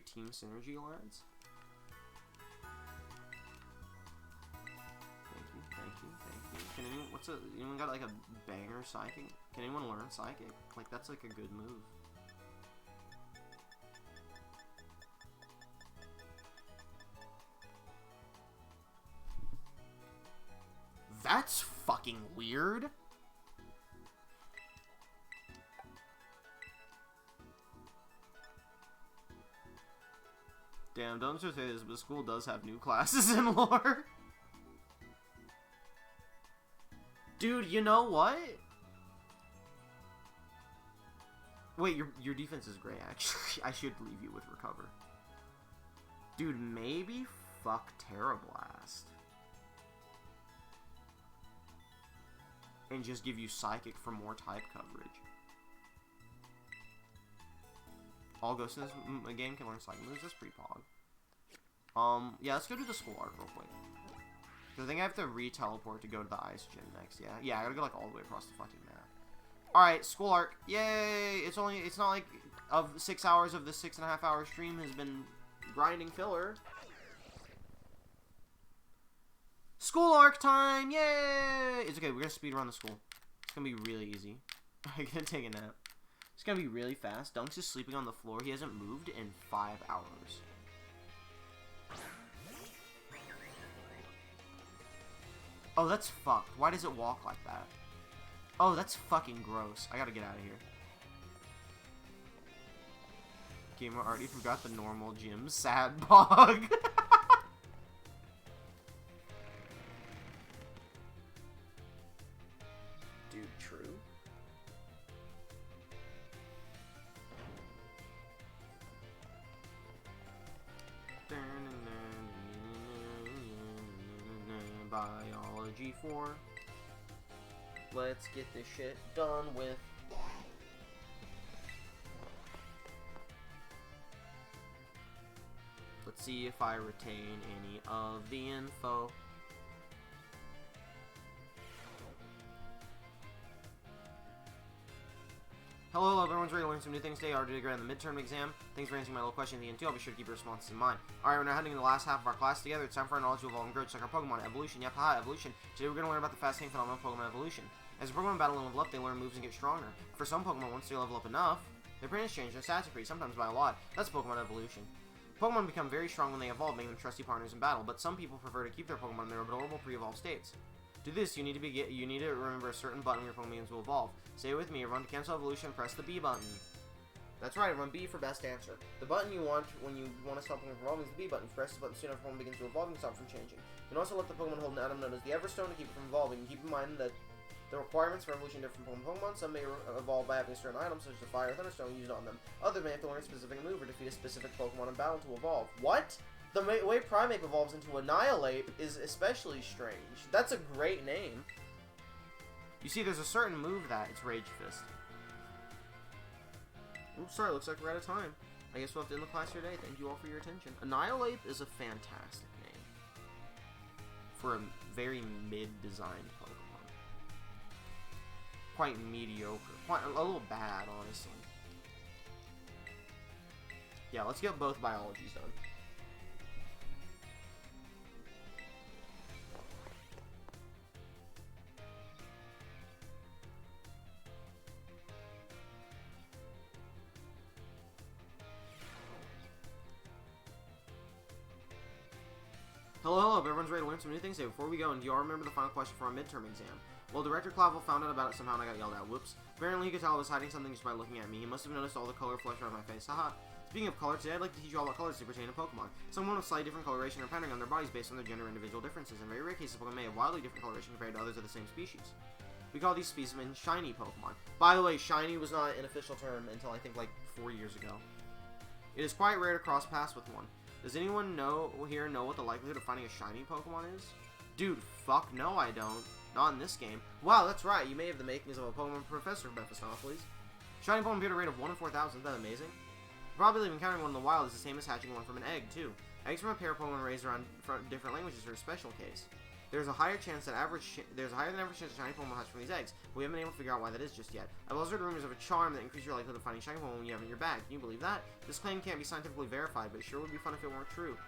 team synergy, lads. Thank you. Can anyone got like a banger psychic? Can anyone learn psychic? Like, that's like a good move. That's fucking weird. Damn, don't just say this, but the school does have new classes in lore. Dude, you know what? Wait, your defense is great, actually. I should leave you with recover. Dude, maybe fuck Terra Blast. And just give you Psychic for more type coverage. All ghosts in this game can learn Psychic moves. That's pretty pog. Yeah, let's go do the school arc real quick. I think I have to re-teleport to go to the ice gym next, yeah? Yeah, I gotta go, like, all the way across the fucking map. Alright, school arc. Yay! It's not like, of 6 hours of this 6.5 hour stream has been grinding filler. School arc time! Yay! It's okay, we're gonna speedrun the school. It's gonna be really easy. I'm gonna take a nap. It's gonna be really fast. Dunks is sleeping on the floor. He hasn't moved in 5 hours. Oh, that's fucked. Why does it walk like that? Oh, that's fucking gross. I gotta get out of here. Gamer already forgot the normal gym. Sad bog. Dude, true. Biology 4. Let's get this shit done with. Let's see if I retain any of the info. Hello, everyone's ready to learn some new things today. I already graded the midterm exam. Thanks for answering my little question at the end, too. I'll be sure to keep your responses in mind. Alright, we're now heading to the last half of our class together. It's time for our knowledge to evolve and grow, just like our Pokemon. Evolution. Yep, haha, evolution. Today we're going to learn about the fast-game phenomenon of Pokemon evolution. As a Pokemon battle and level up, they learn moves and get stronger. For some Pokemon, once they level up enough, their appearance change and stats increase, sometimes by a lot. That's Pokemon evolution. Pokemon become very strong when they evolve, making them trusty partners in battle, but some people prefer to keep their Pokemon in their adorable pre-evolved states. To do this, you need to remember a certain button when your Pokemon begins to evolve. Say it with me, everyone, to cancel evolution, press the B button. That's right, everyone, B for best answer. The button you want when you want to stop Pokemon from evolving is the B button. If you press the button soon after Pokemon begins to evolve, you can stop from changing. You can also let the Pokemon hold an item known as the Everstone to keep it from evolving. Keep in mind that the requirements for evolution differ from Pokemon. Some may evolve by having certain items, such as the Fire or Thunderstone, used on them. Others may have to learn a specific move or defeat a specific Pokemon in battle to evolve. What? The way Primeape evolves into Annihilate is especially strange. That's a great name. You see, there's a certain move that it's Rage Fist. Oops, sorry, looks like we're out of time. I guess we'll have to end the class here today. Thank you all for your attention. Annihilate is a fantastic name for a very mid-designed Pokemon. Quite mediocre. Quite a little bad, honestly. Yeah, let's get both biologies done. Hello, everyone's ready to learn some new things today. Before we go, and do y'all remember the final question for our midterm exam? Well, Director Clavel found out about it somehow and I got yelled at. Whoops. Apparently he could tell I was hiding something just by looking at me. He must have noticed all the color flush around my face. Haha. Speaking of color, today I'd like to teach you all about colors that pertain to Pokemon. Someone with slightly different coloration or pattern on their bodies based on their gender and individual differences. In very rare cases, Pokemon may have wildly different coloration compared to others of the same species. We call these specimens shiny Pokemon. By the way, shiny was not an official term until I think like 4 years ago. It is quite rare to cross paths with one. Does anyone know what the likelihood of finding a shiny Pokemon is? Dude, fuck no I don't. Not in this game. Wow, that's right. You may have the makings of a Pokemon professor, Mephistopheles. Shiny Pokemon appear at a rate of 1 in 4,000. Isn't that amazing? Probably encountering one in the wild is the same as hatching one from an egg, too. Eggs from a pair of Pokemon raised around different languages are a special case. There's a higher than average chance of shiny Pokemon hatch from these eggs, but we haven't been able to figure out why that is just yet. I've also heard rumors of a charm that increases your likelihood of finding shiny Pokemon when you have it in your bag. Can you believe that? This claim can't be scientifically verified, but it sure would be fun if it weren't true.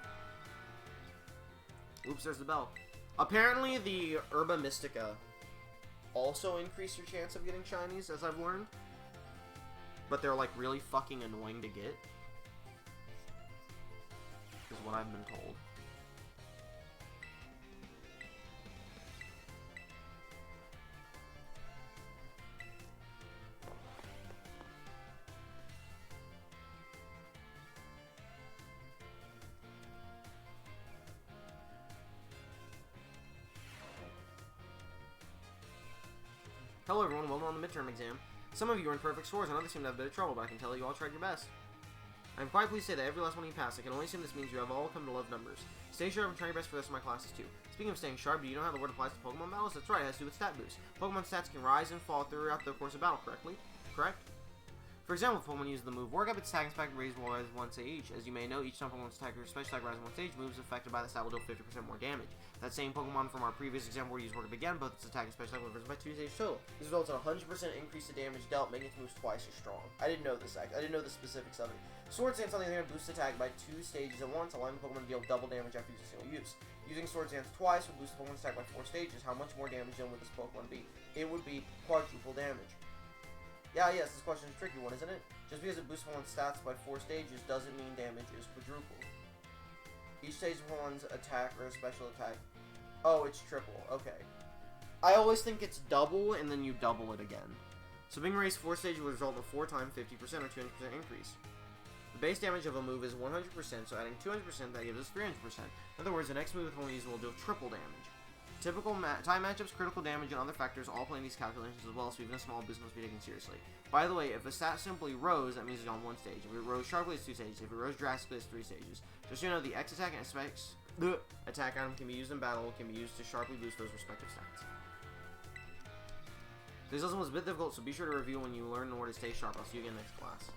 Oops, there's the bell. Apparently, the Herba Mystica also increase your chance of getting shinies, as I've learned. But they're, like, really fucking annoying to get. Is what I've been told. Hello everyone, welcome on the midterm exam. Some of you are in perfect scores and others seem to have a bit of trouble, but I can tell you all tried your best. I'm quite pleased to say that every last one you pass. I can only assume this means you have all come to love numbers. Stay sharp and try your best for the rest of my classes too. Speaking of staying sharp, do you know how the word applies to Pokemon battles? That's right, it has to do with stat boost. Pokemon stats can rise and fall throughout the course of battle, correct? For example, if Pokemon uses the move Work Up, its attack and spec raise will rise once each. As you may know, each time Pokemon's attack or special attack rises once each, moves affected by the stat will deal 50% more damage. That same Pokemon from our previous example will use Work Up again, both its attack and special attack will rise by 2 stages total. This results in a 100% increase to damage dealt, making its moves twice as strong. I didn't know this I didn't know the specifics of it. Swords Dance, on the other hand, boosts attack by 2 stages at once, allowing the Pokemon to deal double damage after using single use. Using Swords Dance twice will boost the Pokemon's attack by 4 stages. How much more damage then would this Pokemon be? It would be quadruple damage. Yeah, yes, this question is a tricky one, isn't it? Just because it boosts Pokemon's stats by 4 stages doesn't mean damage is quadruple. Each stage of Pokemon's attack or a special attack. Oh, it's triple. Okay. I always think it's double, and then you double it again. So being raised 4 stages would result in a 4 times 50% or 200% increase. The base damage of a move is 100%, so adding 200%, that gives us 300%. In other words, the next move with Pokemon will deal triple damage. Typical time matchups, critical damage, and other factors all play in these calculations as well, so even a small boost must be taken seriously. By the way, if a stat simply rose, that means it's on 1 stage. If it rose sharply, it's 2 stages. If it rose drastically, it's 3 stages. Just so you know, the X attack and attack item can be used in battle, can be used to sharply boost those respective stats. This lesson was a bit difficult, so be sure to review when you learn where to stay sharp. I'll see you again next class.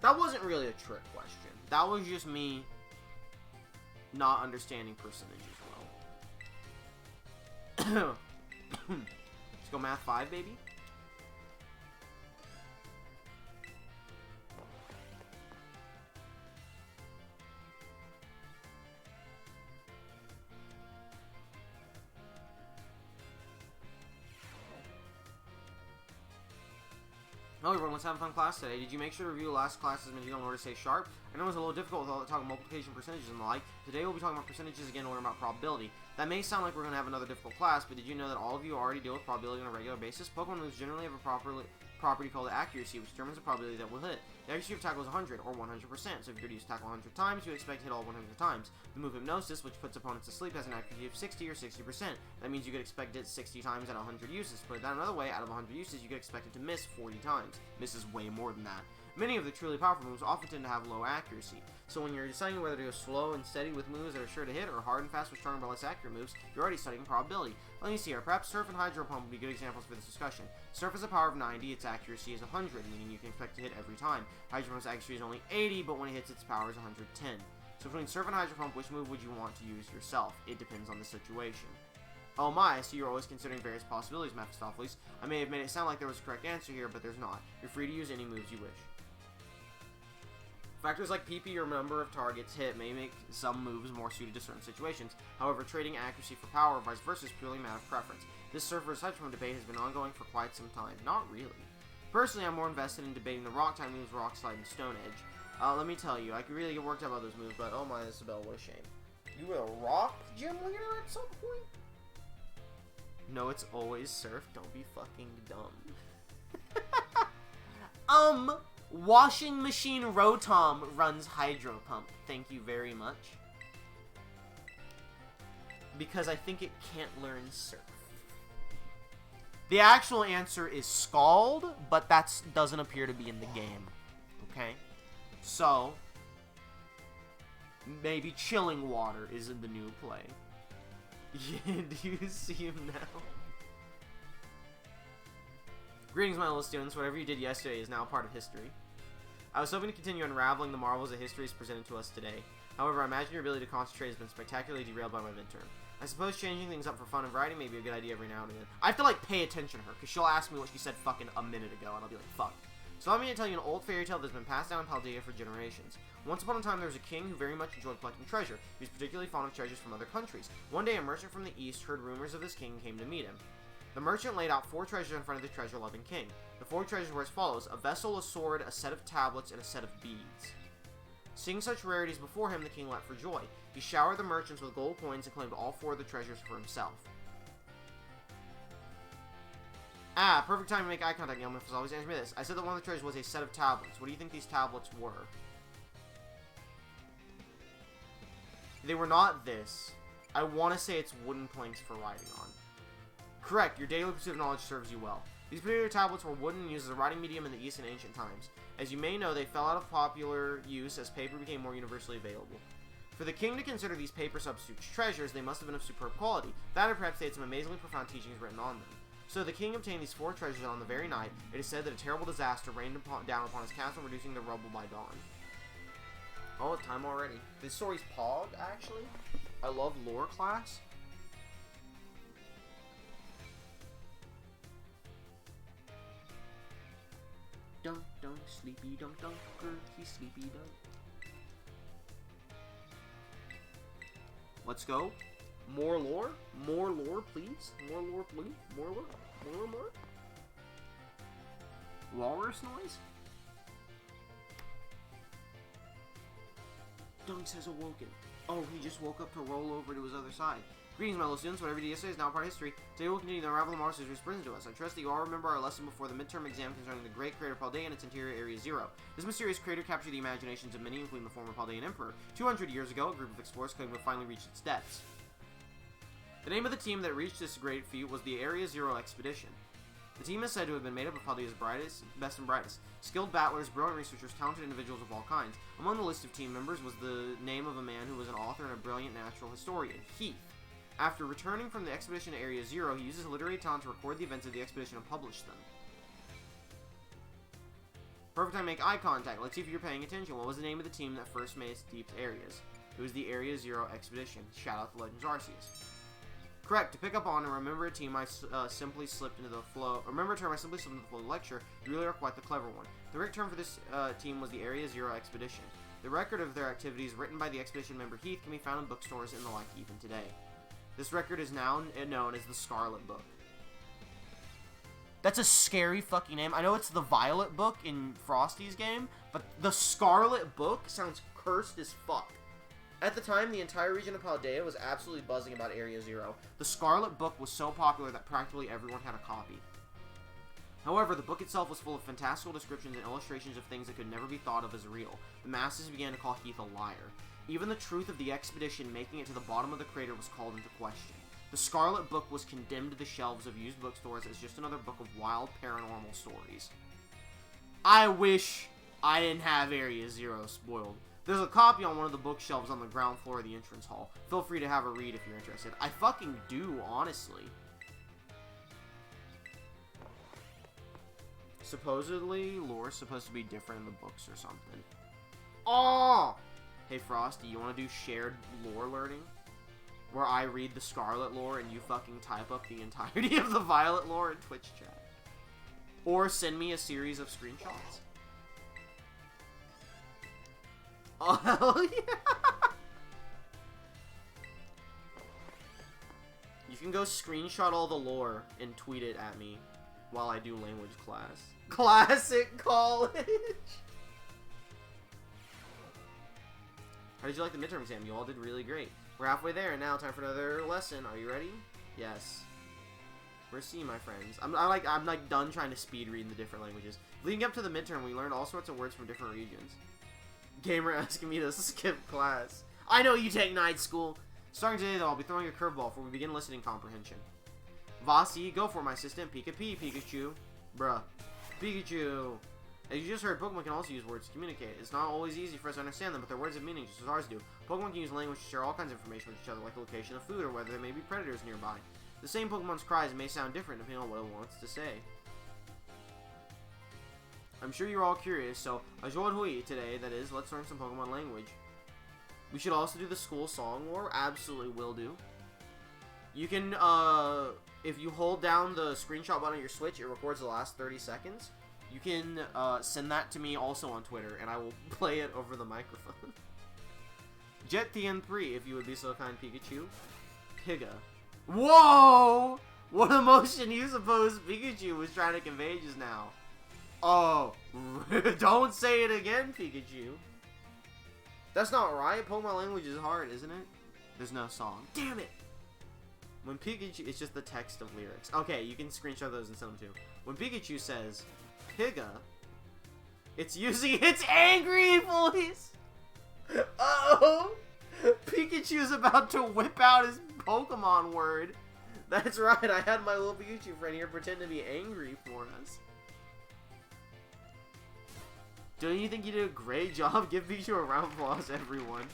That wasn't really a trick question. That was just me not understanding percentages well. Let's go math 5, baby. Hello everyone, let's have a fun class today. Did you make sure to review last class's material in order to stay sharp? I know it was a little difficult with all that talk of multiplication, percentages, and the like. Today we'll be talking about percentages again and learn about probability. That may sound like we're going to have another difficult class, but did you know that all of you already deal with probability on a regular basis? Pokemon moves generally have a property called accuracy, which determines the probability that will hit. The accuracy of tackle is 100, or 100%, so if you're to use tackle 100 times, you expect to hit all 100 times. The move Hypnosis, which puts opponents to sleep, has an accuracy of 60 or 60%. That means you could expect it 60 times out of 100 uses. Put it down another way, out of 100 uses, you could expect it to miss 40 times. Misses way more than that. Many of the truly powerful moves often tend to have low accuracy, so when you're deciding whether to go slow and steady with moves that are sure to hit, or hard and fast with stronger but less accurate moves, you're already studying probability. Let me see here. Perhaps Surf and Hydro Pump would be good examples for this discussion. Surf has a power of 90, its accuracy is 100, meaning you can expect to hit every time. Hydro Pump's accuracy is only 80, but when it hits, its power is 110. So between Surf and Hydro Pump, which move would you want to use yourself? It depends on the situation. Oh my, I see you're always considering various possibilities, Mephistopheles. I may have made it sound like there was a correct answer here, but there's not. You're free to use any moves you wish. Factors like PP or number of targets hit may make some moves more suited to certain situations. However, trading accuracy for power or vice versa is purely a matter of preference. This Surf vs. Hydro Pump debate has been ongoing for quite some time. Not really. Personally, I'm more invested in debating the rock type moves, Rock Slide, and Stone Edge. Let me tell you, I could really get worked up about those moves, but oh my, Isabel, what a shame. You were a rock gym leader at some point? No, it's always Surf. Don't be fucking dumb. Washing machine Rotom runs Hydro Pump. Thank you very much. Because I think it can't learn Surf. The actual answer is Scald, but that doesn't appear to be in the game. Okay? So, maybe Chilling Water is in the new play. Yeah, do you see him now? Greetings, my little students. Whatever you did yesterday is now part of history. I was hoping to continue unraveling the marvels that history has presented to us today. However, I imagine your ability to concentrate has been spectacularly derailed by my midterm. I suppose changing things up for fun and variety may be a good idea every now and again. I have to, like, pay attention to her, because she'll ask me what she said fucking a minute ago, and I'll be like, fuck. So allow me to tell you an old fairy tale that's been passed down in Paldea for generations. Once upon a time, there was a king who very much enjoyed collecting treasure. He was particularly fond of treasures from other countries. One day, a merchant from the east heard rumors of this king and came to meet him. The merchant laid out 4 treasures in front of the treasure-loving king. The 4 treasures were as follows: a vessel, a sword, a set of tablets, and a set of beads. Seeing such rarities before him, the king leapt for joy. He showered the merchants with gold coins and claimed all 4 of the treasures for himself. Ah, perfect time to make eye contact, Yelmouth, always answer me this. I said that one of the treasures was a set of tablets. What do you think these tablets were? They were not this. I want to say it's wooden planks for riding on. Correct, your daily pursuit of knowledge serves you well. These particular tablets were wooden and used as a writing medium in the East in ancient times. As you may know, they fell out of popular use as paper became more universally available. For the king to consider these paper substitutes treasures, they must have been of superb quality. That, or perhaps they had some amazingly profound teachings written on them. So the king obtained these 4 treasures, and on the very night, it is said that a terrible disaster rained down upon his castle, reducing the rubble by dawn. Oh, it's time already. This story's Pog, actually. I love lore class. Dunk, dunk, sleepy dunk, dunker, he's sleepy dunk. Let's go. More lore? More lore, please? More lore, please? More lore? More? Walrus noise? Dunks has awoken. Oh, he just woke up to roll over to his other side. Greetings, my little students. Whatever you did yesterday is now part of history. Today we'll continue the unravel of monsters which brings to us. I trust that you all remember our lesson before the midterm exam concerning the great crater Paldea and its interior Area Zero. This mysterious crater captured the imaginations of many, including the former Paldean emperor. 200 years ago, a group of explorers claimed to have finally reached its depths. The name of the team that reached this great feat was the Area Zero Expedition. The team is said to have been made up of Paldea's best and brightest. Skilled battlers, brilliant researchers, talented individuals of all kinds. Among the list of team members was the name of a man who was an author and a brilliant natural historian, Heath. After returning from the expedition to Area Zero, he used his literary talent to record the events of the expedition and publish them. Perfect time to make eye contact. Let's see if you're paying attention. What was the name of the team that first made its deep areas? It was the Area Zero Expedition. Shout out to Legends Arceus. Correct. To pick up on and remember a team I simply slipped into the flow. Remember a term I simply slipped into the flow of the lecture. You really are quite the clever one. The correct term for this team was the Area Zero Expedition. The record of their activities written by the expedition member Heath can be found in bookstores and the like even today. This record is now known as the Scarlet Book. That's a scary fucking name. I know it's the Violet Book in Frosty's game, but the Scarlet Book sounds cursed as fuck. At the time, the entire region of Paldea was absolutely buzzing about Area Zero. The Scarlet Book was so popular that practically everyone had a copy. However, the book itself was full of fantastical descriptions and illustrations of things that could never be thought of as real. The masses began to call Heath a liar. Even the truth of the expedition making it to the bottom of the crater was called into question. The Scarlet Book was condemned to the shelves of used bookstores as just another book of wild paranormal stories. I wish I didn't have Area Zero spoiled. There's a copy on one of the bookshelves on the ground floor of the entrance hall. Feel free to have a read if you're interested. I fucking do, honestly. Supposedly, lore's supposed to be different in the books or something. Oh! Hey, Frosty, you want to do shared lore learning? Where I read the Scarlet lore and you fucking type up the entirety of the Violet lore in Twitch chat. Or send me a series of screenshots. Oh, hell yeah! You can go screenshot all the lore and tweet it at me while I do language class. Classic college! How did you like the midterm exam? You all did really great. We're halfway there, and now time for another lesson. Are you ready? Yes. We're C, my friends. I'm like done trying to speed read in the different languages. Leading up to the midterm, we learned all sorts of words from different regions. Gamer asking me to skip class. I know you take night school. Starting today, though, I'll be throwing a curveball before we begin listening comprehension. Vasi, go for my assistant. Pikachu. Bruh. Pikachu. As you just heard, Pokemon can also use words to communicate. It's not always easy for us to understand them, but their words have meaning just as ours do. Pokemon can use language to share all kinds of information with each other, like the location of food or whether there may be predators nearby. The same Pokemon's cries may sound different depending on what it wants to say. I'm sure you're all curious, so aujourd'hui today, that is, let's learn some Pokemon language. We should also do the school song war. Absolutely will do. You can, if you hold down the screenshot button on your Switch, it records the last 30 seconds. You can send that to me also on Twitter, and I will play it over the microphone. Jet TN3, if you would be so kind, Pikachu. Piga. Whoa! What emotion you suppose Pikachu was trying to convey just now? Oh, don't say it again, Pikachu. That's not right. Pokemon language is hard, isn't it? There's no song. Damn it! When Pikachu... It's just the text of lyrics. Okay, you can screenshot those and send them too. When Pikachu says, Piga, it's using its angry voice! Uh-oh! Pikachu's about to whip out his Pokemon word. That's right, I had my little Pikachu friend here pretend to be angry for us. Don't you think you did a great job? Give Pikachu a round of applause, everyone.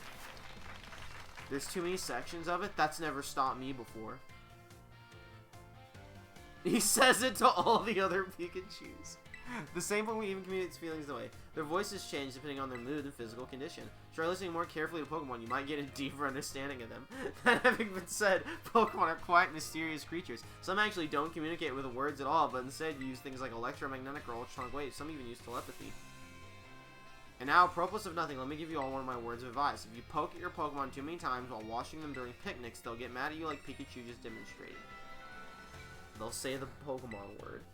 There's too many sections of it? That's never stopped me before. He says it to all the other Pikachus. The same Pokemon even communicates feelings the way. Their voices change depending on their mood and physical condition. Try listening more carefully to Pokemon, you might get a deeper understanding of them. That having been said, Pokemon are quite mysterious creatures. Some actually don't communicate with words at all, but instead use things like electromagnetic or ultrasonic waves. Some even use telepathy. And now, apropos of nothing, let me give you all one of my words of advice. If you poke at your Pokemon too many times while washing them during picnics, they'll get mad at you like Pikachu just demonstrated. They'll say the Pokemon word.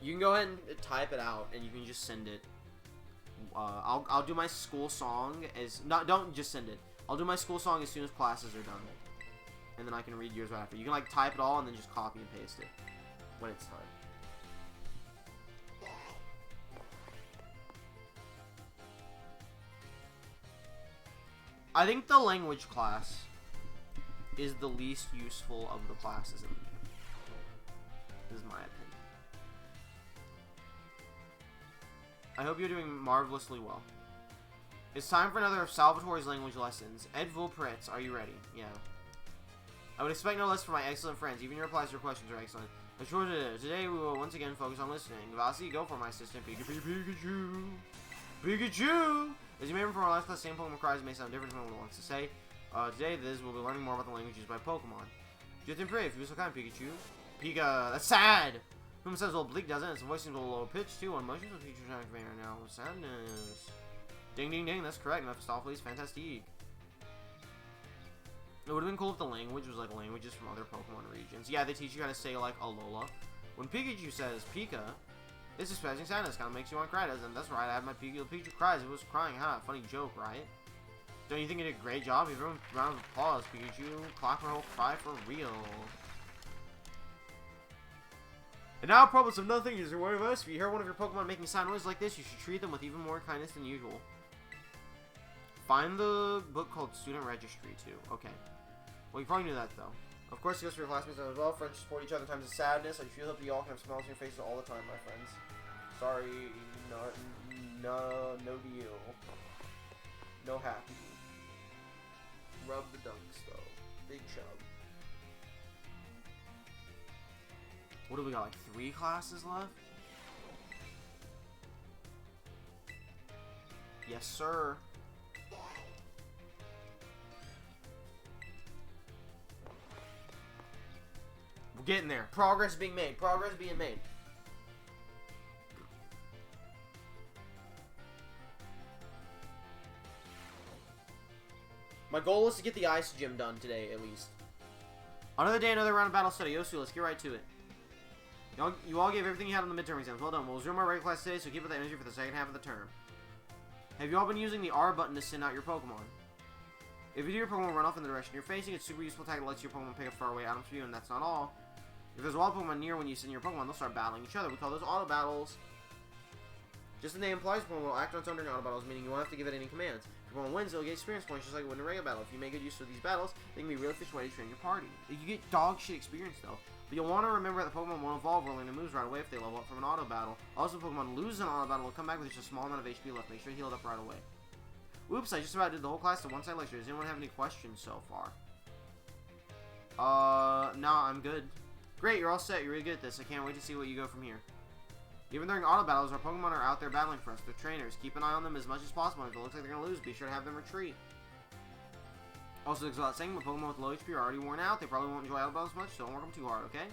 You can go ahead and type it out, and you can just send it. I'll do my school song as... don't just send it. I'll do my school song as soon as classes are done. And then I can read yours right after. You can, like, type it all and then just copy and paste it when it's time. I think the language class is the least useful of the classes in the game. This is my opinion. I hope you're doing marvelously well. It's time for another of Salvatore's language lessons. Ed Vulpritz, are you ready? Yeah. I would expect no less from my excellent friends. Even your replies to your questions are excellent. But sure today we will once again focus on listening. Vasi, go for my assistant. Pikachu! Pikachu! As you may remember from our last class, same Pokemon cries may sound different from what it wants to say. Today, we'll be learning more about the language used by Pokemon. Jithin Brave, you so kind, Pikachu. Pika, that's sad! Whom says a little bleak, doesn't it? Its voice seems a little low pitched, too. On emotions of Pikachu's trying to convey right now. Sadness. Ding, ding, ding, that's correct. Mephistopheles, fantastique. It would have been cool if the language was like languages from other Pokemon regions. Yeah, they teach you how to say, like, Alola. When Pikachu says Pika, this is expressing sadness. Kind of makes you want to cry, doesn't it? That's right, I had my Pikachu cries. It was crying, huh? Funny joke, right? Don't you think you did a great job? Give everyone a round of applause, Pikachu. Clap or cry for real. And now, apropos of nothing, is there one of us? If you hear one of your Pokemon making a sound noise like this, you should treat them with even more kindness than usual. Find the book called Student Registry, too. Okay. Well, you probably knew that, though. Of course, it goes for your classmates as well. Friends support each other in times of sadness. I truly hope you all can have smiles on your faces all the time, my friends. Sorry, no deal. No happy. Rub the dunks, though. Big chub. What do we got, like 3 classes left? Yes, sir. We're getting there. Progress being made. Progress being made. My goal is to get the ice gym done today, at least. Another day, another round of battle study. Yosu, let's get right to it. You all gave everything you had on the midterm exams. Well done. We'll resume our regular class today, so keep up that energy for the second half of the term. Have you all been using the R button to send out your Pokemon? If you do, your Pokemon run off in the direction you're facing. It's super useful tag that lets your Pokemon pick up far away items for you, and that's not all. If there's a wild Pokemon near when you send your Pokemon, they'll start battling each other. We call those auto battles. Just the name implies, your Pokemon will act on its own during auto battles, meaning you won't have to give it any commands. If your Pokemon wins, it'll get experience points just like it would in a regular battle. If you make good use of these battles, they can be a really efficient way to train your party. You get dog shit experience though. But you'll want to remember that the Pokemon won't evolve or learn their moves right away if they level up from an auto battle. Also, if Pokemon lose an auto battle, will come back with just a small amount of HP left. Make sure you heal it up right away. Oops, I just about did the whole class to one-side lecture. Does anyone have any questions so far? No, I'm good. Great, you're all set. You're really good at this. I can't wait to see what you go from here. Even during auto battles, our Pokemon are out there battling for us. They're trainers. Keep an eye on them as much as possible. If it looks like they're going to lose, be sure to have them retreat. Also, goes without saying, but Pokemon with low HP are already worn out. They probably won't enjoy auto battles much, so don't work them too hard, okay?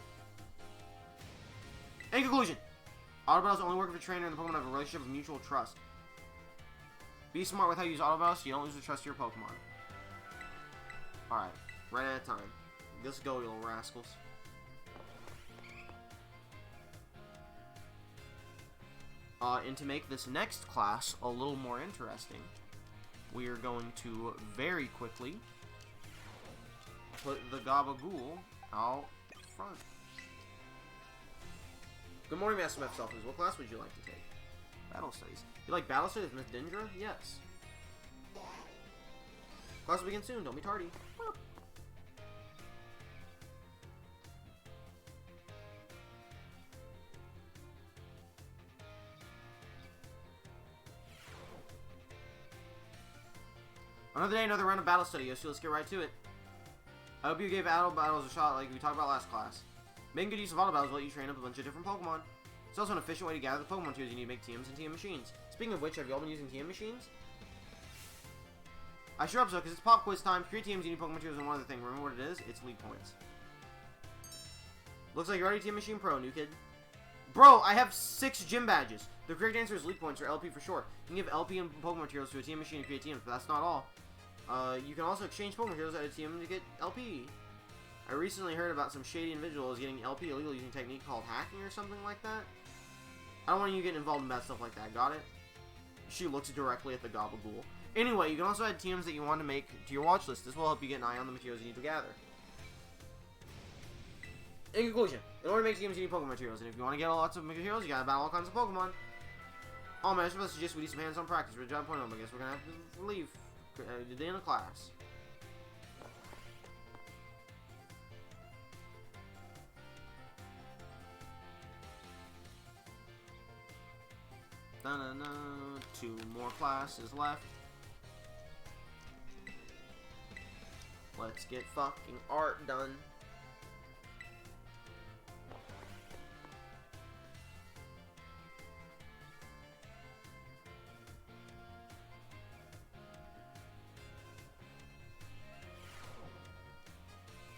In conclusion, auto battles only work if a trainer and the Pokemon have a relationship of mutual trust. Be smart with how you use auto battles so you don't lose the trust of your Pokemon. Alright, right at a time. Let's go, you little rascals. And to make this next class a little more interesting, we are going to very quickly put the Gabagool out front. Good morning, Master Meth Selfies. What class would you like to take? Battle Studies. You like Battle Studies with Miss Dindra? Yes. Class will begin soon. Don't be tardy. Another day, another round of Battle Study. So let's get right to it. I hope you gave auto battles a shot like we talked about last class. Making good use of auto battles will let you train up a bunch of different Pokemon. It's also an efficient way to gather the Pokemon tools you need to make TMs and TM machines. Speaking of which, have you all been using TM machines? I sure hope so, because it's pop quiz time. Create TMs, you need Pokemon materials, and one other thing. Remember what it is? It's League points. Looks like you're already TM Machine Pro, new kid. Bro, I have 6 gym badges. The correct answer is League points, or LP for short. You can give LP and Pokemon materials to a TM machine to create TMs, but that's not all. You can also exchange Pokemon materials at a TM to get LP. I recently heard about some shady individuals getting LP illegal using a technique called hacking or something like that. I don't want you getting involved in bad stuff like that, got it? She looks directly at the Gabagool. Anyway, you can also add TMs that you want to make to your watch list. This will help you get an eye on the materials you need to gather. In conclusion, in order to make TMs, you need Pokemon materials, and if you want to get lots of materials, you gotta battle all kinds of Pokemon. Oh man, I should suggest we do some hands-on practice. We're John Point I guess we're gonna have to leave the end of class. Da-na-na. 2 more classes left. Let's get fucking art done.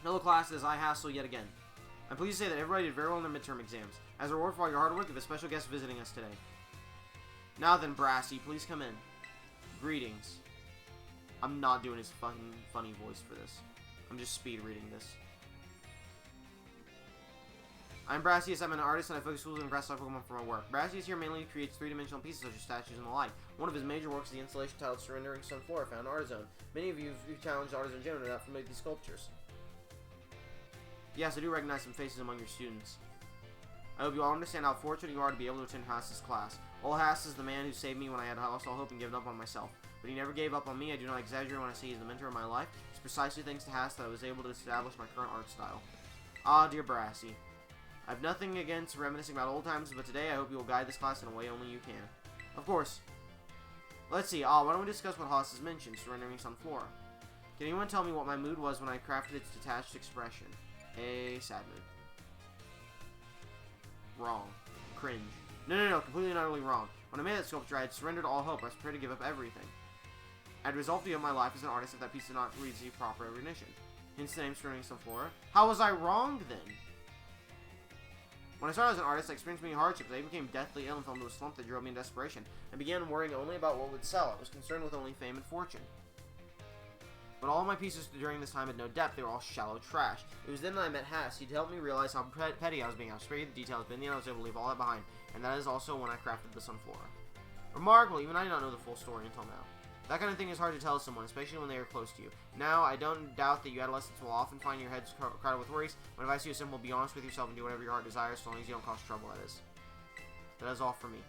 Hello classes, I hassle yet again. I'm pleased to say that everybody did very well in their midterm exams. As a reward for all your hard work, we have a special guest visiting us today. Now then, Brassy, please come in. Greetings. I'm not doing his fucking funny voice for this. I'm just speed reading this. I'm Brassius. I'm an artist and I focus exclusively on grass-type Pokemon for my work. Brassius here mainly creates 3-dimensional pieces such as statues and the like. One of his major works is the installation titled Surrendering Sunflora found in Artizone. Many of you who've challenged Artizone Gym are not familiar with these sculptures. Yes, I do recognize some faces among your students. I hope you all understand how fortunate you are to be able to attend Haas' class. Old Haas is the man who saved me when I had lost all hope and given up on myself. But he never gave up on me. I do not exaggerate when I say he's the mentor of my life. It's precisely thanks to Haas that I was able to establish my current art style. Ah, dear Brassy. I have nothing against reminiscing about old times, but today I hope you will guide this class in a way only you can. Of course. Let's see. Why don't we discuss what Haas has mentioned, surrendering Sunflora. Can anyone tell me what my mood was when I crafted its detached expression? A sad mood. Wrong. Cringe. No, completely and utterly wrong. When I made that sculpture, I had surrendered all hope. I was prepared to give up everything. I had resolved to give up my life as an artist if that piece did not receive proper recognition. Hence the name Surrendering Sunflora. How was I wrong, then? When I started as an artist, I experienced many hardships. I even became deathly ill and fell into a slump that drove me into desperation. I began worrying only about what would sell. I was concerned with only fame and fortune. But all of my pieces during this time had no depth. They were all shallow trash. It was then that I met Haas. He'd helped me realize how petty I was being. I was spared the details, but in the end I was able to leave all that behind. And that is also when I crafted the Sunflora. Remarkable, even I did not know the full story until now. That kind of thing is hard to tell someone, especially when they are close to you. Now, I don't doubt that you adolescents will often find your heads crowded with worries. My advice to you is simple: be honest with yourself and do whatever your heart desires, so long as you don't cause trouble, that is. That is all for me.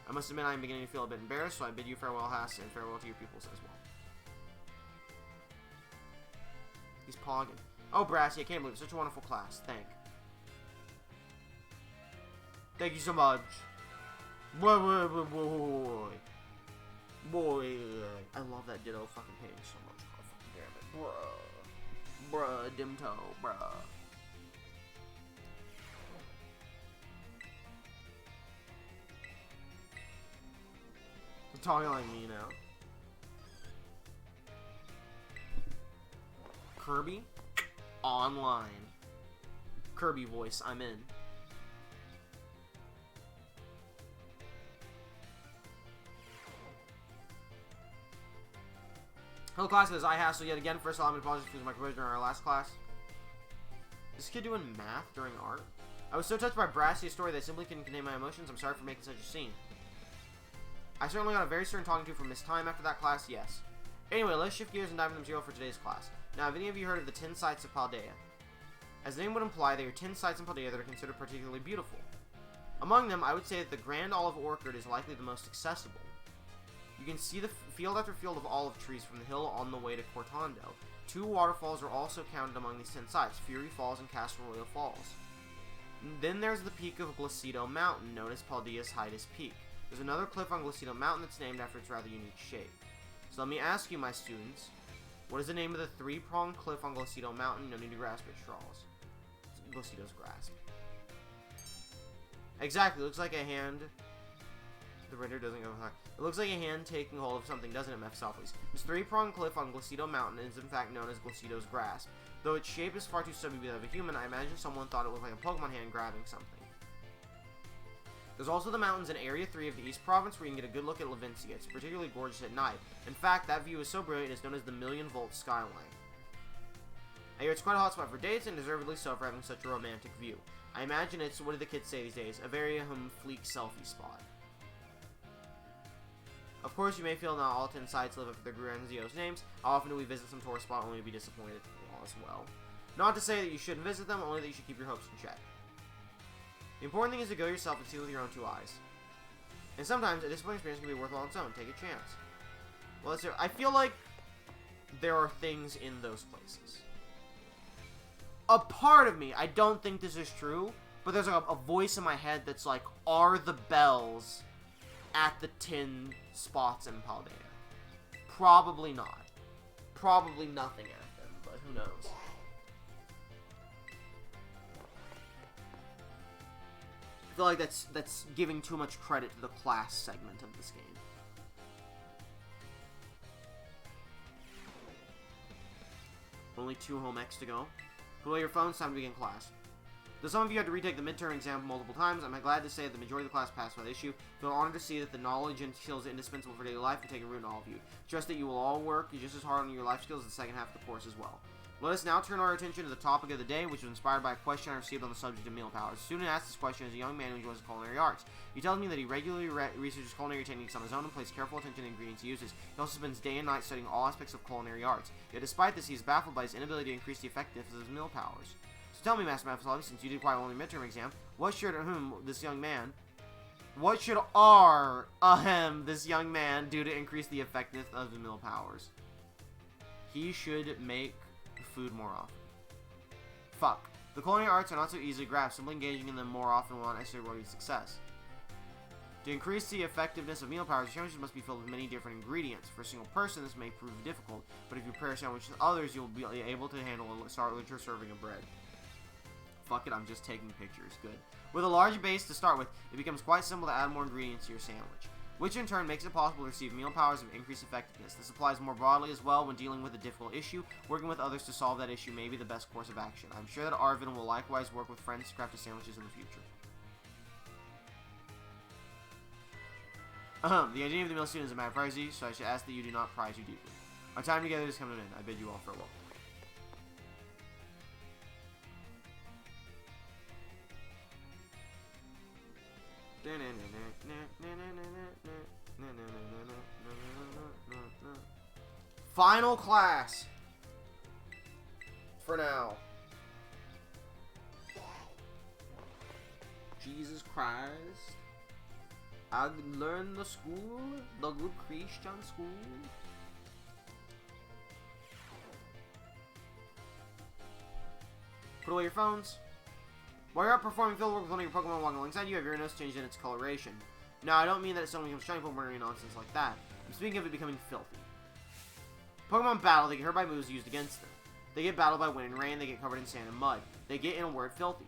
I must admit I am beginning to feel a bit embarrassed, so I bid you farewell, Haas, and farewell to your pupils as well. He's pogging. Oh, Brassy, I can't believe it's such a wonderful class. Thank you so much. Boy. I love that Ditto fucking page so much. Oh, fucking damn it. Bruh, Dimto, bruh. talking like me now. Kirby? Online. Kirby voice, I'm in. Hello class, it is I Hassle yet again. First of all, I'm going to apologize for my composure during our last class. Is this kid doing math during art? I was so touched by Brassia's story that I simply couldn't contain my emotions. I'm sorry for making such a scene. I certainly got a very certain talking to from Miss Time after that class, yes. Anyway, let's shift gears and dive into material for today's class. Now, have any of you heard of the 10 sites of Paldea? As the name would imply, there are 10 sites in Paldea that are considered particularly beautiful. Among them, I would say that the Grand Olive Orchard is likely the most accessible. You can see the field after field of olive trees from the hill on the way to Cortando. 2 waterfalls are also counted among these 10 sites, Fury Falls and Castle Royal Falls. Then there's the peak of Glacido Mountain, known as Paldea's highest peak. There's another cliff on Glacido Mountain that's named after its rather unique shape. So let me ask you, my students, what is the name of the 3-pronged cliff on Glacido Mountain? No need to grasp it, straws. Glacido's grasp. Exactly, looks like a hand. The render doesn't go high. It looks like a hand taking hold of something, doesn't it, Mephistopheles? This 3-pronged cliff on Glacido Mountain is in fact known as Glacido's grasp. Though its shape is far too stubby to be that of a human, I imagine someone thought it looked like a Pokemon hand grabbing something. There's also the mountains in Area 3 of the East Province where you can get a good look at Levincia. It's particularly gorgeous at night. In fact, that view is so brilliant it's known as the Million-Volt Skyline. I hear it's quite a hot spot for dates, and deservedly so for having such a romantic view. I imagine it's, what do the kids say these days, a very fleek selfie spot. Of course, you may feel not all 10 sites live up to their grandiose names. How often do we visit some tourist spot only to be disappointed as well? Not to say that you shouldn't visit them, only that you should keep your hopes in check. The important thing is to go yourself and see with your own 2 eyes. And sometimes a disappointing experience can be worthwhile on its own. Take a chance. Well, let's hear. I feel like there are things in those places. A part of me, I don't think this is true, but there's like a voice in my head that's like, are the bells at the 10 spots in Paldea? Probably not. Probably nothing at them, but who knows. I feel like that's giving too much credit to the class segment of this game. Only 2 home X to go. Put away your phones, time to begin class. Though some of you had to retake the midterm exam multiple times, I'm glad to say that the majority of the class passed without issue. Feel honored to see that the knowledge and skills indispensable for daily life are taking root in all of you. Trust that you will all work just as hard on your life skills in the second half of the course as well. Let us now turn our attention to the topic of the day, which was inspired by a question I received on the subject of meal powers. The student asked this question as a young man who enjoys culinary arts. He tells me that he regularly researches culinary techniques on his own and pays careful attention to the ingredients he uses. He also spends day and night studying all aspects of culinary arts. Yet despite this, he is baffled by his inability to increase the effectiveness of his meal powers. So tell me, Master Mephistopheles, since you did quite well in your midterm exam, what should this young man do to increase the effectiveness of his meal powers? He should make food more often. Fuck. The culinary arts are not so easily grasped. Simply engaging in them more often will not necessarily lead to success. To increase the effectiveness of meal powers, sandwiches must be filled with many different ingredients. For a single person, this may prove difficult, but if you prepare sandwiches with others, you'll be able to handle a larger serving of bread. Fuck it, I'm just taking pictures. Good. With a large base to start with, it becomes quite simple to add more ingredients to your sandwich, which in turn makes it possible to receive meal powers of increased effectiveness. This applies more broadly as well when dealing with a difficult issue. Working with others to solve that issue may be the best course of action. I'm sure that Arvin will likewise work with friends to craft his sandwiches in the future. The identity of the meal student is a matter of privacy, so I should ask that you do not pry too deeply. Our time together is coming to an end. I bid you all farewell. Final class for now. Jesus Christ. I learned the school, the good Christian school. Put away your phones. While you're out performing fieldwork with one of your Pokemon walking alongside you, have your nose changed in its coloration. Now, I don't mean that it suddenly becomes shiny Pokemon or any nonsense like that. I'm speaking of it becoming filthy. Pokemon battle, they get hurt by moves used against them. They get battled by wind and rain, they get covered in sand and mud. They get, in a word, filthy.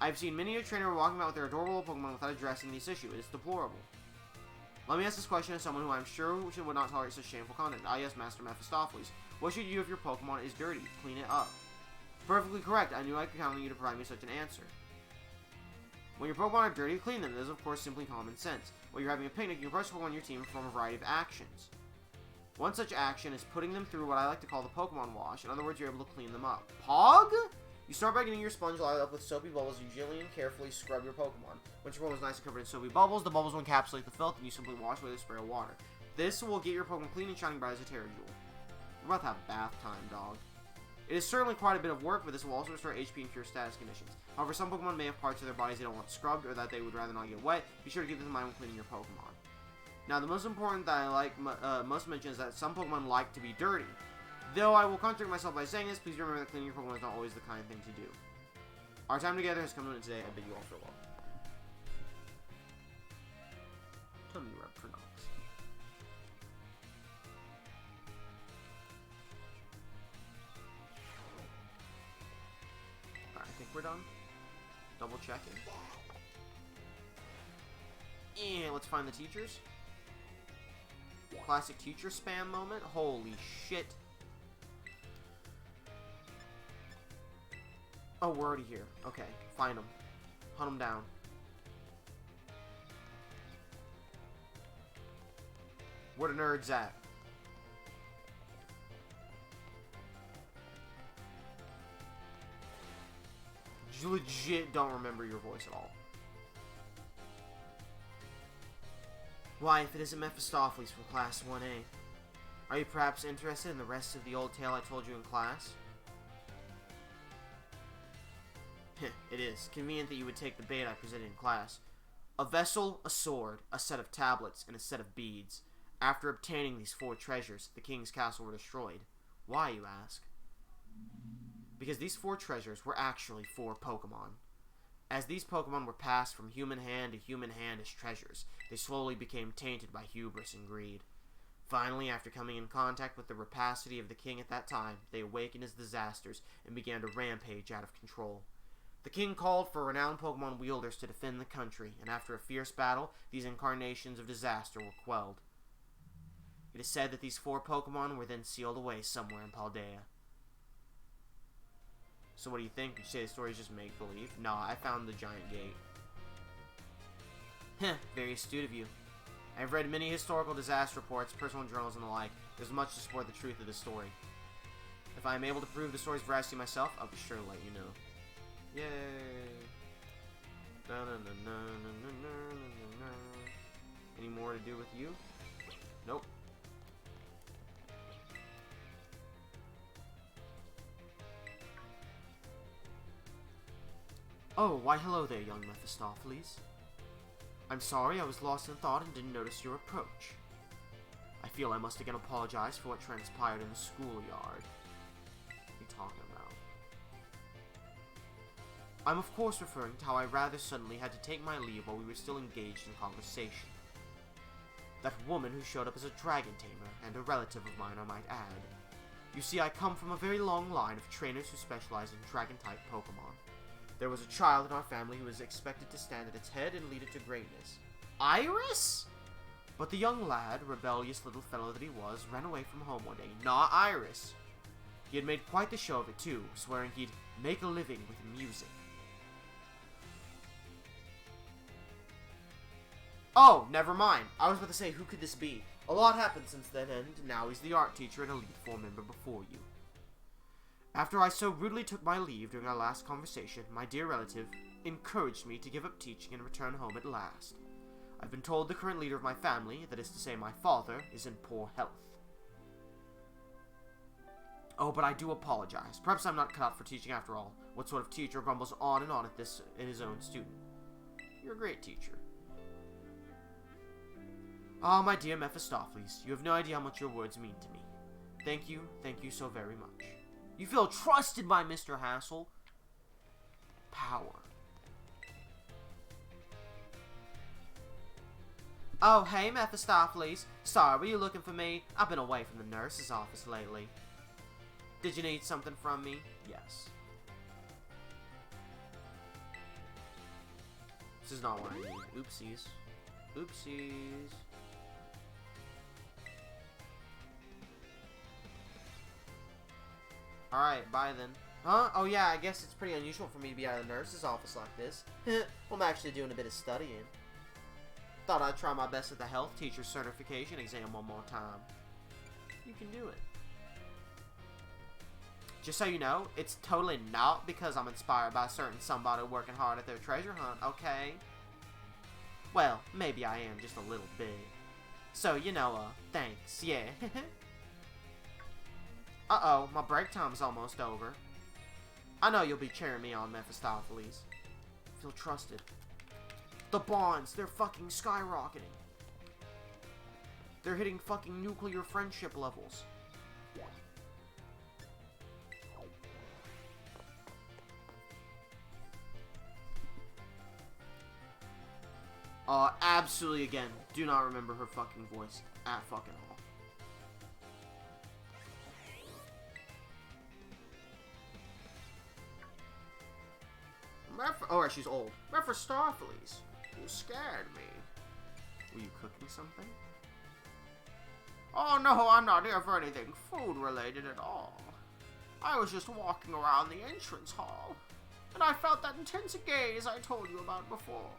I've seen many a trainer walking about with their adorable Pokemon without addressing this issue. It is deplorable. Let me ask this question as someone who I'm sure would not tolerate such shameful conduct. Ah, yes, Master Mephistopheles. What should you do if your Pokemon is dirty? Clean it up. Perfectly correct. I knew I could count on you to provide me such an answer. When your Pokemon are dirty, clean them. This is, of course, simply common sense. While you're having a picnic, you can approach Pokemon on your team and perform a variety of actions. One such action is putting them through what I like to call the Pokemon wash. In other words, you're able to clean them up. Pog? You start by getting your sponge lined up with soapy bubbles. You gently and carefully scrub your Pokemon. Once your Pokemon is nice and covered in soapy bubbles, the bubbles will encapsulate the filth, and you simply wash away with a spray of water. This will get your Pokemon clean and shining bright as a Terra Jewel. We're about to have bath time, dog. It is certainly quite a bit of work, but this will also restore HP and cure status conditions. However, some Pokemon may have parts of their bodies they don't want scrubbed, or that they would rather not get wet. Be sure to keep this in mind when cleaning your Pokemon. Now, the most important that I like most mention is that some Pokemon like to be dirty. Though I will contradict myself by saying this, please remember that cleaning your Pokemon is not always the kind of thing to do. Our time together has come to an end today. I bid you all farewell. Tell me rep for Nox. Alright, I think we're done. Double checking. Yeah, let's find the teachers. Classic teacher spam moment. Holy shit. Oh, we're already here. Okay, find them. Hunt them down. Where the nerds at? You legit don't remember your voice at all. Why, if it isn't Mephistopheles from Class 1A. Are you perhaps interested in the rest of the old tale I told you in class? It is. Convenient that you would take the bait I presented in class. A vessel, a sword, a set of tablets, and a set of beads. After obtaining these 4 treasures, the king's castle were destroyed. Why, you ask? Because these 4 treasures were actually 4 Pokemon. As these Pokemon were passed from human hand to human hand as treasures, they slowly became tainted by hubris and greed. Finally, after coming in contact with the rapacity of the king at that time, they awakened as disasters and began to rampage out of control. The king called for renowned Pokemon wielders to defend the country, and after a fierce battle, these incarnations of disaster were quelled. It is said that these 4 Pokemon were then sealed away somewhere in Paldea. So what do you think? You say the story is just make-believe? Nah, I found the giant gate. Heh, very astute of you. I have read many historical disaster reports, personal journals, and the like. There's much to support the truth of this story. If I am able to prove the story's veracity myself, I'll be sure to let you know. Yay! Any more to do with you? Nope. Oh, why hello there, young Mephistopheles. I'm sorry I was lost in thought and didn't notice your approach. I feel I must again apologize for what transpired in the schoolyard. What are you talking about? I'm of course referring to how I rather suddenly had to take my leave while we were still engaged in conversation. That woman who showed up as a dragon tamer, and a relative of mine I might add. You see, I come from a very long line of trainers who specialize in dragon-type Pokemon. There was a child in our family who was expected to stand at its head and lead it to greatness. Iris? But the young lad, rebellious little fellow that he was, ran away from home one day. Not Iris. He had made quite the show of it too, swearing he'd make a living with music. Oh, never mind. I was about to say, who could this be? A lot happened since then, and now he's the art teacher and Elite Four member before you. After I so rudely took my leave during our last conversation, my dear relative encouraged me to give up teaching and return home at last. I've been told the current leader of my family, that is to say my father, is in poor health. Oh, but I do apologize. Perhaps I'm not cut out for teaching after all. What sort of teacher grumbles on and on at this in his own student? You're a great teacher. Ah, my dear Mephistopheles, you have no idea how much your words mean to me. Thank you so very much. You feel trusted by Mr. Hassel. Power. Oh, hey, Mephistopheles. Sorry, were you looking for me? I've been away from the nurse's office lately. Did you need something from me? Yes. This is not what I need. Oopsies. Oopsies. Alright, bye then. Huh? Oh yeah, I guess it's pretty unusual for me to be out of the nurse's office like this. Well, I'm actually doing a bit of studying. Thought I'd try my best at the health teacher certification exam one more time. You can do it. Just so you know, it's totally not because I'm inspired by a certain somebody working hard at their treasure hunt, okay? Well, maybe I am just a little bit. So, you know, thanks, yeah. Uh-oh, my break time's almost over. I know you'll be cheering me on, Mephistopheles. Feel trusted. The bonds, they're fucking skyrocketing. They're hitting fucking nuclear friendship levels. Absolutely, again, do not remember her fucking voice at fucking all. Oh, right, she's old. Mephistopheles, you scared me. Were you cooking something? Oh no, I'm not here for anything food related at all. I was just walking around the entrance hall, and I felt that intense gaze I told you about before.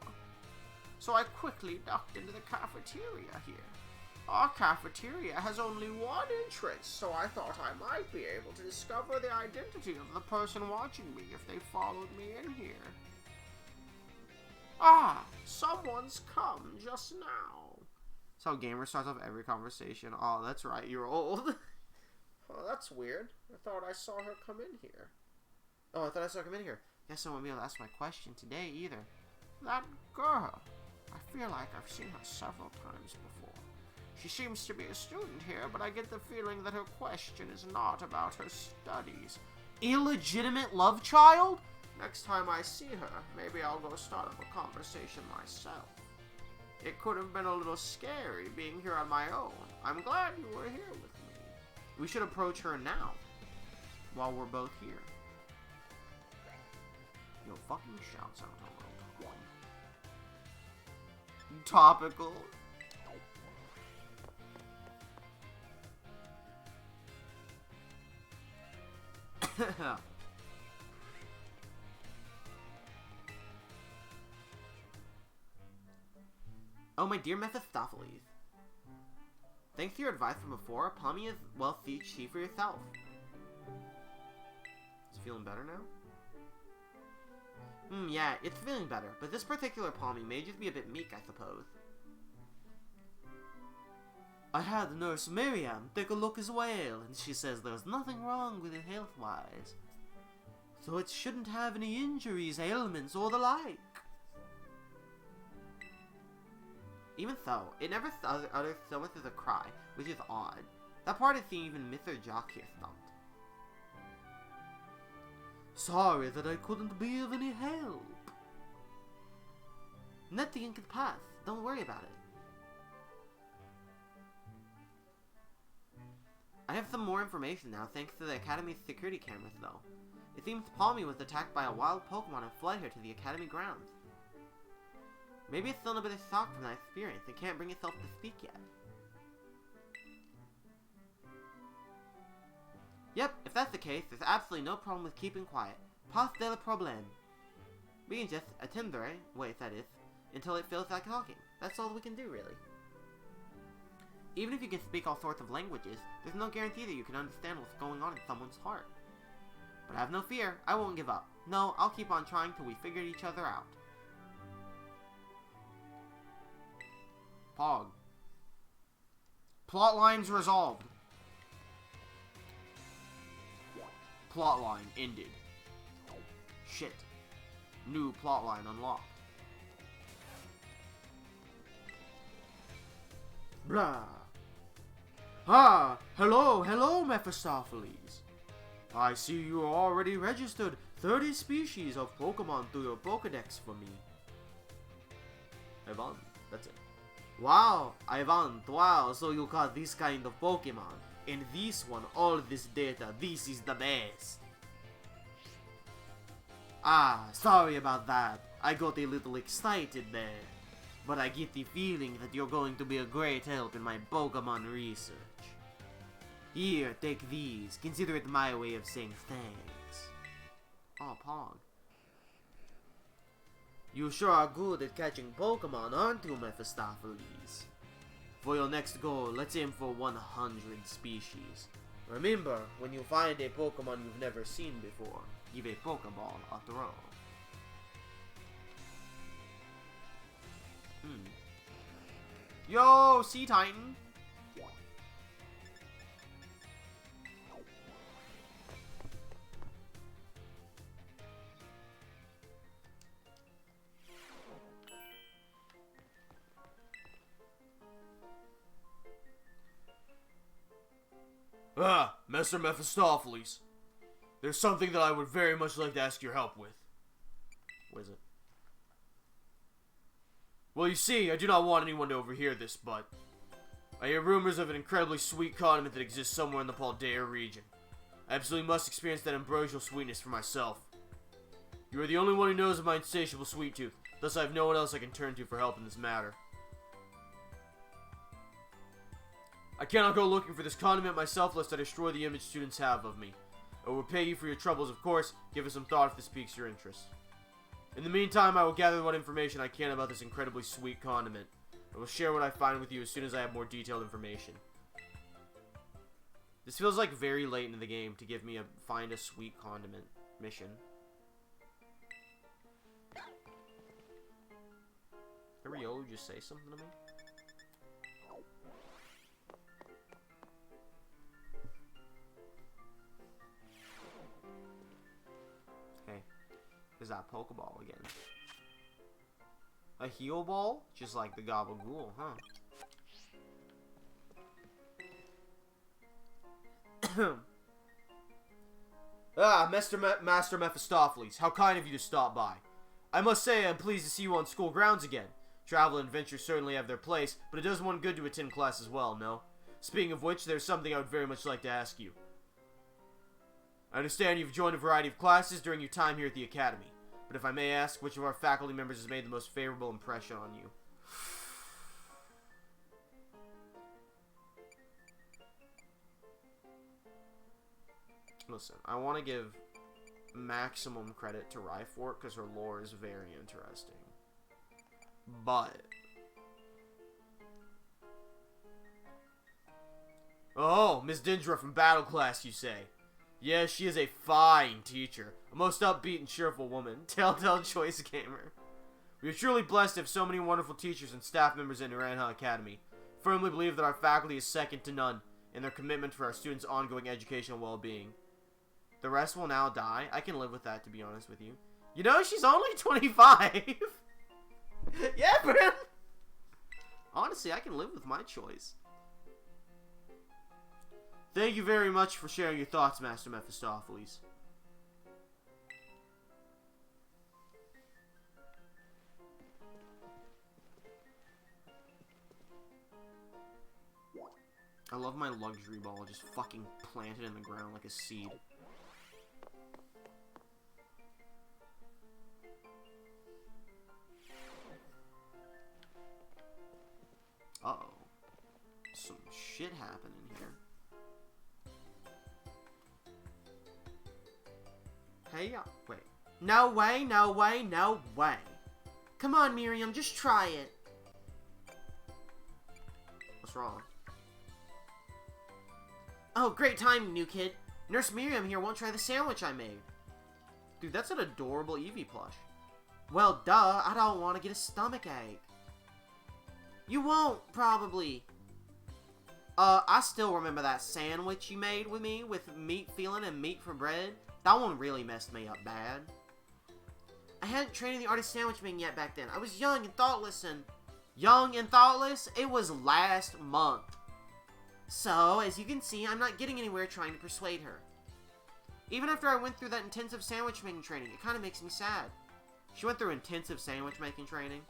So I quickly ducked into the cafeteria here. Our cafeteria has only one entrance, so I thought I might be able to discover the identity of the person watching me if they followed me in here. Ah, someone's come just now. That's how gamers starts off every conversation. Oh, that's right, you're old. Oh, that's weird. I thought I saw her come in here. Oh, I thought I saw her come in here. Guess I won't be able to ask my question today either. That girl. I feel like I've seen her several times before. She seems to be a student here, but I get the feeling that her question is not about her studies. Illegitimate love child? Next time I see her, maybe I'll go start up a conversation myself. It could have been a little scary being here on my own. I'm glad you were here with me. We should approach her now, while we're both here. Yo, fucking shouts out on roll. Topical. Oh, my dear Mephistopheles. Thanks to your advice from before, Pommy is well see for yourself. It's feeling better now? Yeah, it's feeling better, but this particular Pommy may just be a bit meek, I suppose. I had Nurse Miriam take a look as well, and she says there's nothing wrong with it health-wise. So it shouldn't have any injuries, ailments, or the like. Even so, it never utters so much as a cry, which is odd. That part is seeing even Mr. Jock here stumped. Sorry that I couldn't be of any help. Nothing can pass. Don't worry about it. I have some more information now thanks to the Academy's security cameras though. It seems Pommy was attacked by a wild Pokemon and fled here to the Academy grounds. Maybe it's still in a bit of shock from that experience and can't bring itself to speak yet. Yep, if that's the case, there's absolutely no problem with keeping quiet. Pas de la problème. We can just attendre, wait, that is, until it feels like talking. That's all we can do, really. Even if you can speak all sorts of languages, there's no guarantee that you can understand what's going on in someone's heart. But have no fear, I won't give up. No, I'll keep on trying till we figure each other out. Pog. Plotlines resolved. Plotline ended. Shit. New plotline unlocked. Blah. Ah, hello, Mephistopheles. I see you already registered 30 species of Pokemon through your Pokedex for me. Ivan, that's it. Wow, Ivan, wow, so you got this kind of Pokemon. And this one, all this data, this is the best. Ah, sorry about that. I got a little excited there. But I get the feeling that you're going to be a great help in my Pokemon research. Here, take these. Consider it my way of saying thanks. Oh, Pog. You sure are good at catching Pokemon, aren't you, Mephistopheles? For your next goal, let's aim for 100 species. Remember, when you find a Pokemon you've never seen before, give a Pokeball a throw. Yo, Sea Titan! Master Mephistopheles. There's something that I would very much like to ask your help with. What is it? Well, you see, I do not want anyone to overhear this, but I hear rumors of an incredibly sweet condiment that exists somewhere in the Paldea region. I absolutely must experience that ambrosial sweetness for myself. You are the only one who knows of my insatiable sweet tooth, thus I have no one else I can turn to for help in this matter. I cannot go looking for this condiment myself lest I destroy the image students have of me. I will repay you for your troubles, of course. Give it some thought if this piques your interest. In the meantime, I will gather what information I can about this incredibly sweet condiment. I will share what I find with you as soon as I have more detailed information. This feels like very late in the game to give me a find a sweet condiment mission. Did Riolu just say something to me? Hey, there's that Pokeball again. A heal ball? Just like the Gabagool, huh? Master Mephistopheles, how kind of you to stop by. I must say I'm pleased to see you on school grounds again. Travel and adventure certainly have their place, but it does one good to attend class as well, no? Speaking of which, there's something I would very much like to ask you. I understand you've joined a variety of classes during your time here at the Academy, but if I may ask, which of our faculty members has made the most favorable impression on you? Listen, I want to give maximum credit to Rhyfort because her lore is very interesting. But oh, Miss Dindra from Battle Class, you say? Yes, she is a fine teacher. A most upbeat and cheerful woman. Telltale choice gamer. We are truly blessed to have so many wonderful teachers and staff members in Naranha Academy. Firmly believe that our faculty is second to none in their commitment for our students' ongoing educational well-being. The rest will now die. I can live with that, to be honest with you. You know, she's only 25. Yeah, Brim. Honestly, I can live with my choice. Thank you very much for sharing your thoughts, Master Mephistopheles. I love my luxury ball just fucking planted in the ground like a seed. Uh-oh. Some shit happening here. Hey, wait. No way, no way, no way. Come on, Miriam, just try it. What's wrong? Oh, great timing, new kid. Nurse Miriam here won't try the sandwich I made. Dude, that's an adorable Eevee plush. Well, duh, I don't want to get a stomachache. You won't, probably. I still remember that sandwich you made with me with meat filling and meat for bread. That one really messed me up bad. I hadn't trained in the art of sandwich making yet back then. I was young and thoughtless and... Young and thoughtless? It was last month. So, as you can see, I'm not getting anywhere trying to persuade her. Even after I went through that intensive sandwich making training, it kind of makes me sad. She went through intensive sandwich making training.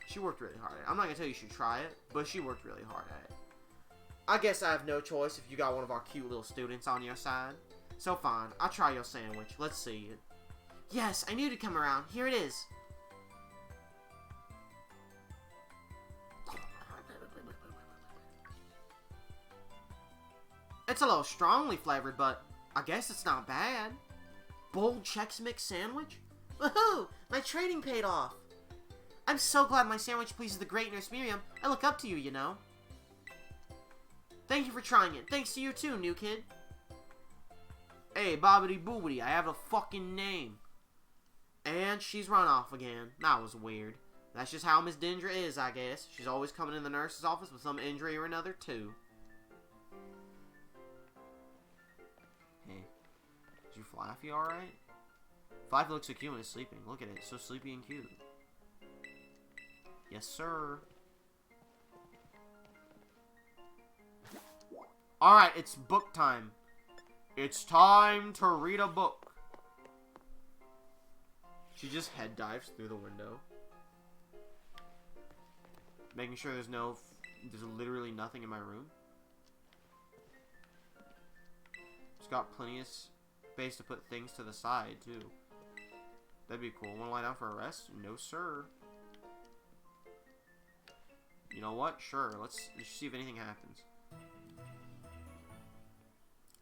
She worked really hard at it. I'm not going to tell you you should try it, but she worked really hard at it. I guess I have no choice if you got one of our cute little students on your side. So fine, I'll try your sandwich. Let's see it. Yes, I knew to come around. Here it is. It's a little strongly flavored, but I guess it's not bad. Bold Chex Mix sandwich? Woohoo! My trading paid off! I'm so glad my sandwich pleases the great Nurse Miriam. I look up to you, you know. Thank you for trying it. Thanks to you too, new kid. Hey, Bobbity Boobity, I have a fucking name. And she's run off again. That was weird. That's just how Miss Dendra is, I guess. She's always coming in the nurse's office with some injury or another, too. Hey. Is your Flaffy alright? Flaffy looks so cute when it's sleeping. Look at it. It's so sleepy and cute. Yes, sir. Alright, it's book time. It's time to read a book. She just head dives through the window. Making sure there's literally nothing in my room. It's got plenty of space to put things to the side, too. That'd be cool. Want to lie down for a rest? No, sir. You know what? Sure. Let's see if anything happens.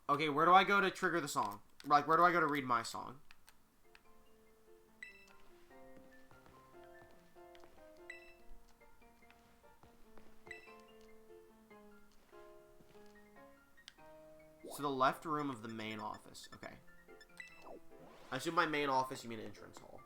Okay, where do I go to trigger the song? Like, where do I go to read my song? To the left room of the main office. Okay. I assume by main office you mean entrance hall.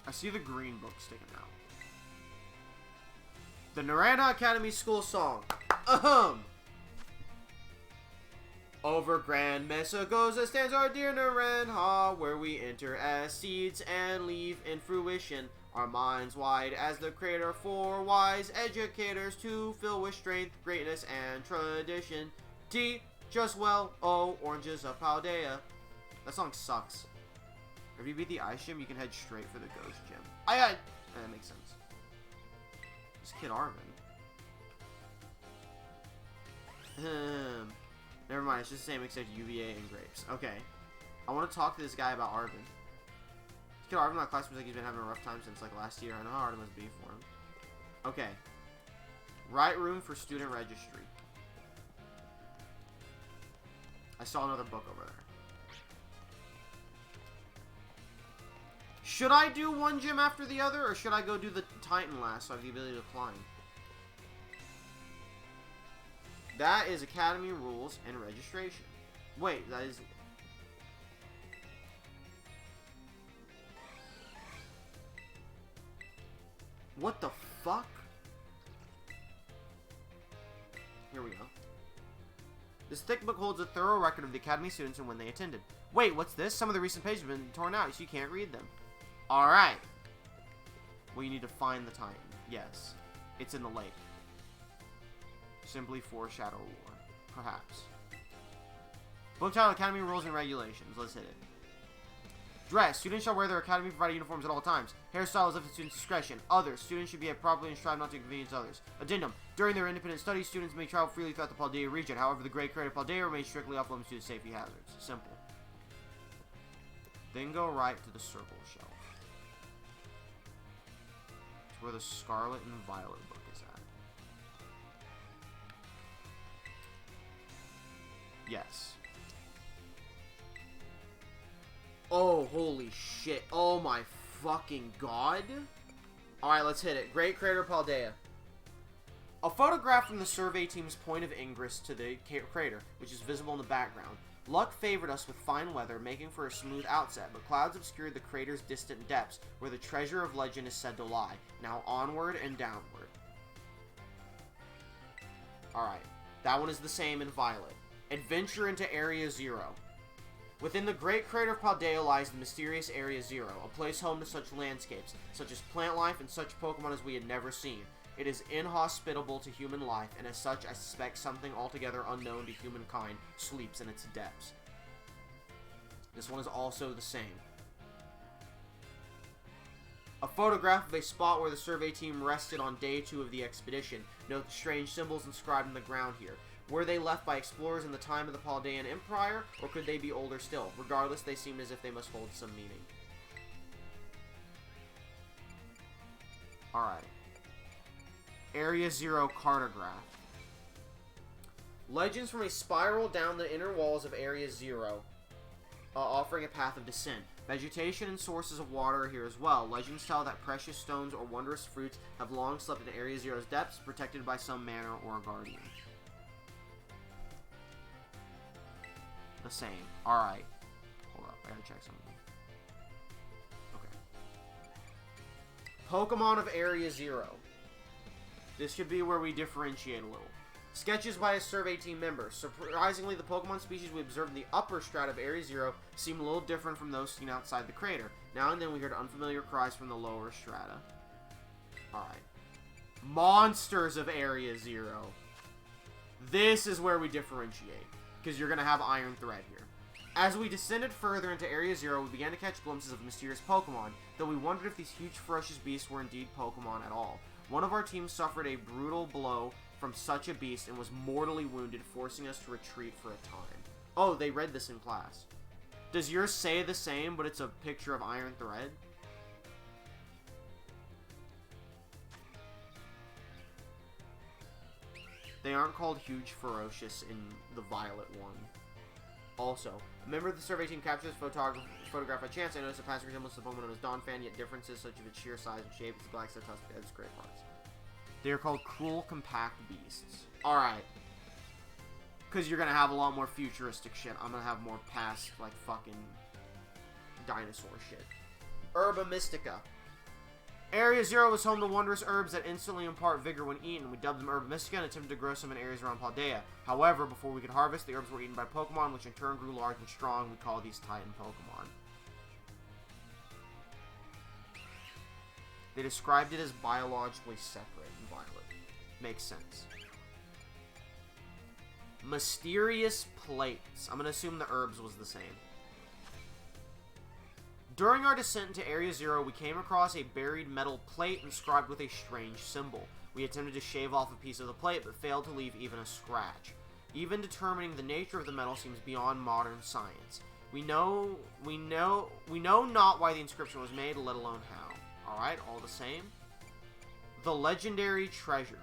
I see the green book sticking out. The Naranda Academy School Song. Ahem. Over Grand Mesa Goza stands our dear Naranja, where we enter as seeds and leave in fruition. Our minds wide as the crater for wise educators to fill with strength, greatness, and tradition. Teach us well, oh, oranges of Paldea. That song sucks. If you beat the ice gym, you can head straight for the ghost gym. That makes sense. This kid Arvin. Never mind, it's just the same except UVA and grapes. Okay. I want to talk to this guy about Arvin. This kid Arvin, my class was like he's been having a rough time since like last year. I know how hard it must be for him. Okay. Right room for student registry. I saw another book over there. Should I do one gym after the other, or should I go do the Titan last so I have the ability to climb? That is Academy rules and registration. Wait, that is... What the fuck? Here we go. This thick book holds a thorough record of the Academy students and when they attended. Wait, what's this? Some of the recent pages have been torn out, so you can't read them. Alright. Well, you need to find the Titan. Yes. It's in the lake. Simply foreshadow war. Perhaps. Book title, Academy Rules and Regulations. Let's hit it. Dress. Students shall wear their Academy provided uniforms at all times. Hairstyle is up to students' discretion. Others. Students should behave properly and strive not to inconvenience others. Addendum. During their independent studies, students may travel freely throughout the Paldea region. However, the great crater Paldea remains strictly off limits due to safety hazards. Simple. Then go right to the circle shelf. It's where the Scarlet and Violet book is at. Yes. Oh, holy shit. Oh my fucking god. Alright, let's hit it. Great Crater Paldea. A photograph from the survey team's point of ingress to the crater, which is visible in the background. Luck favored us with fine weather, making for a smooth outset, but clouds obscured the crater's distant depths, where the treasure of legend is said to lie. Now onward and downward. Alright. That one is the same in Violet. Adventure into Area Zero. Within the Great Crater of Paldea lies the mysterious Area Zero, a place home to such landscapes, such as plant life and such Pokemon as we had never seen. It is inhospitable to human life, and as such, I suspect something altogether unknown to humankind sleeps in its depths. This one is also the same. A photograph of a spot where the survey team rested on day 2 of the expedition. Note the strange symbols inscribed in the ground here. Were they left by explorers in the time of the Paldean Empire, or could they be older still? Regardless, they seem as if they must hold some meaning. Alright. Area 0 cartograph. Legends from a spiral down the inner walls of Area 0, offering a path of descent. Vegetation and sources of water are here as well. Legends tell that precious stones or wondrous fruits have long slept in Area Zero's depths, protected by some manor or guardian. The same. Alright. Hold up, I gotta check something. Okay. Pokemon of Area 0. This should be where we differentiate a little. Sketches by a survey team member. Surprisingly, the Pokemon species we observed in the upper strata of Area 0 seem a little different from those seen outside the crater. Now and then we heard unfamiliar cries from the lower strata. Alright. Monsters of Area 0. This is where we differentiate, because you're going to have Iron Thread here. As we descended further into Area 0, we began to catch glimpses of mysterious Pokemon, though we wondered if these huge ferocious beasts were indeed Pokemon at all. One of our team suffered a brutal blow from such a beast and was mortally wounded, forcing us to retreat for a time. Oh, they read this in class. Does yours say the same, but it's a picture of Iron Thread? They aren't called huge ferocious in the Violet one. Also, a member of the survey team captured this photograph by chance. I noticed a passing resemblance to the Pokemon known as Donphan, yet differences such as its sheer size and shape, its black tusk, and its gray parts. They are called cruel, compact beasts. Alright. Because you're going to have a lot more futuristic shit. I'm going to have more past, like, fucking dinosaur shit. Herba Mystica. Area 0 was home to wondrous herbs that instantly impart vigor when eaten. We dubbed them Herba Mystica and attempted to grow some in areas around Paldea. However, before we could harvest, the herbs were eaten by Pokemon, which in turn grew large and strong. We call these Titan Pokemon. They described it as biologically separate in Violet. Makes sense. Mysterious plates. I'm going to assume the herbs was the same. During our descent into Area 0, we came across a buried metal plate inscribed with a strange symbol. We attempted to shave off a piece of the plate, but failed to leave even a scratch. Even determining the nature of the metal seems beyond modern science. We know not why the inscription was made, let alone how. Alright, all the same. The legendary treasure.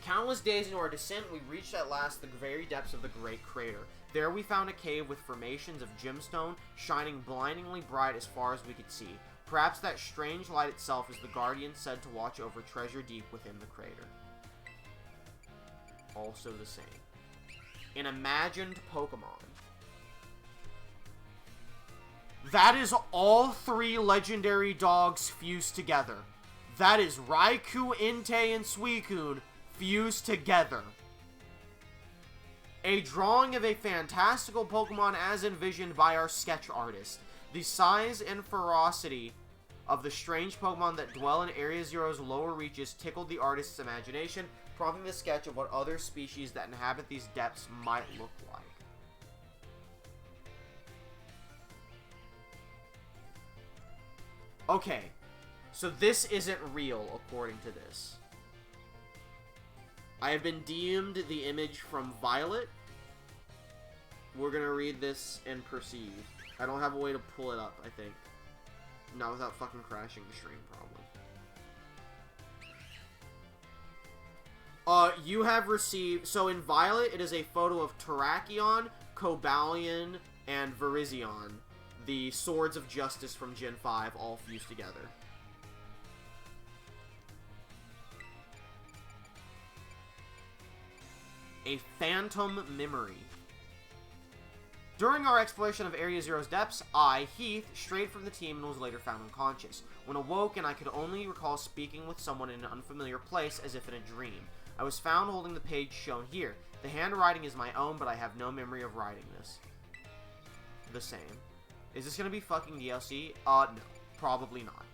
Countless days into our descent, we reached at last the very depths of the Great Crater. There we found a cave with formations of gemstone shining blindingly bright as far as we could see. Perhaps that strange light itself is the guardian said to watch over treasure deep within the crater. Also the same. An imagined Pokemon. That is all 3 legendary dogs fused together. That is Raikou, Entei, and Suicune fused together. A drawing of a fantastical Pokemon as envisioned by our sketch artist. The size and ferocity of the strange Pokemon that dwell in Area 0's lower reaches tickled the artist's imagination, prompting the sketch of what other species that inhabit these depths might look like. Okay, so this isn't real according to this. I have been deemed the image from Violet. We're gonna read this and proceed. I don't have a way to pull it up, I think. Not without fucking crashing the stream, probably. You have received... So in Violet, it is a photo of Terrakion, Cobalion, and Virizion. The Swords of Justice from Gen 5 all fused together. A phantom memory. During our exploration of Area 0's depths, I, Heath, strayed from the team and was later found unconscious. When awoke, and I could only recall speaking with someone in an unfamiliar place as if in a dream. I was found holding the page shown here. The handwriting is my own, but I have no memory of writing this. The same. Is this gonna be fucking DLC? No. Probably not.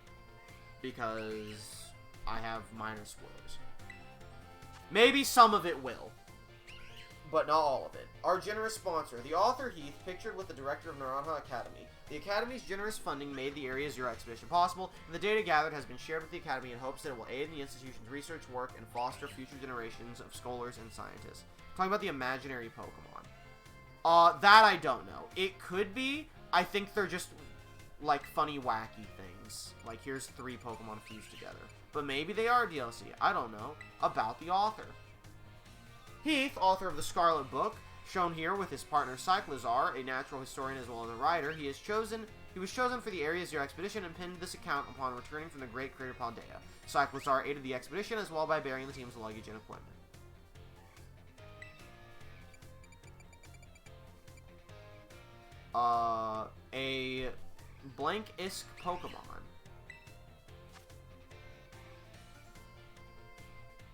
Because I have minor spoilers. Maybe some of it will. But not all of it. Our generous sponsor, the author Heath, pictured with the director of Naranja Academy. The Academy's generous funding made the Area Zero expedition possible, and the data gathered has been shared with the Academy in hopes that it will aid in the institution's research work and foster future generations of scholars and scientists. Talking about the imaginary Pokemon. That I don't know. It could be. I think they're just, like, funny, wacky things. Like, here's 3 Pokemon fused together. But maybe they are DLC. I don't know. About the author. Heath, author of the Scarlet book, shown here with his partner Cyclizar, a natural historian as well as a writer, he was chosen for the Area Zero expedition and pinned this account upon returning from the Great Crater Paldea. Cyclizar aided the expedition as well by bearing the team's luggage and equipment. A blank-isk Pokemon.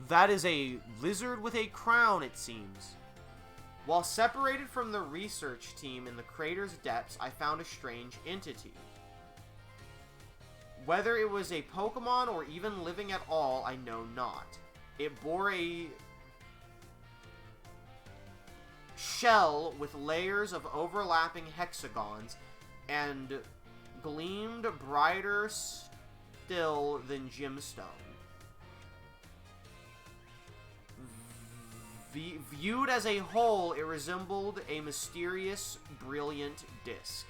That is a lizard with a crown, it seems. While separated from the research team in the crater's depths, I found a strange entity. Whether it was a Pokemon or even living at all, I know not. It bore a shell with layers of overlapping hexagons and gleamed brighter still than gemstone. Viewed as a whole, it resembled a mysterious, brilliant disc.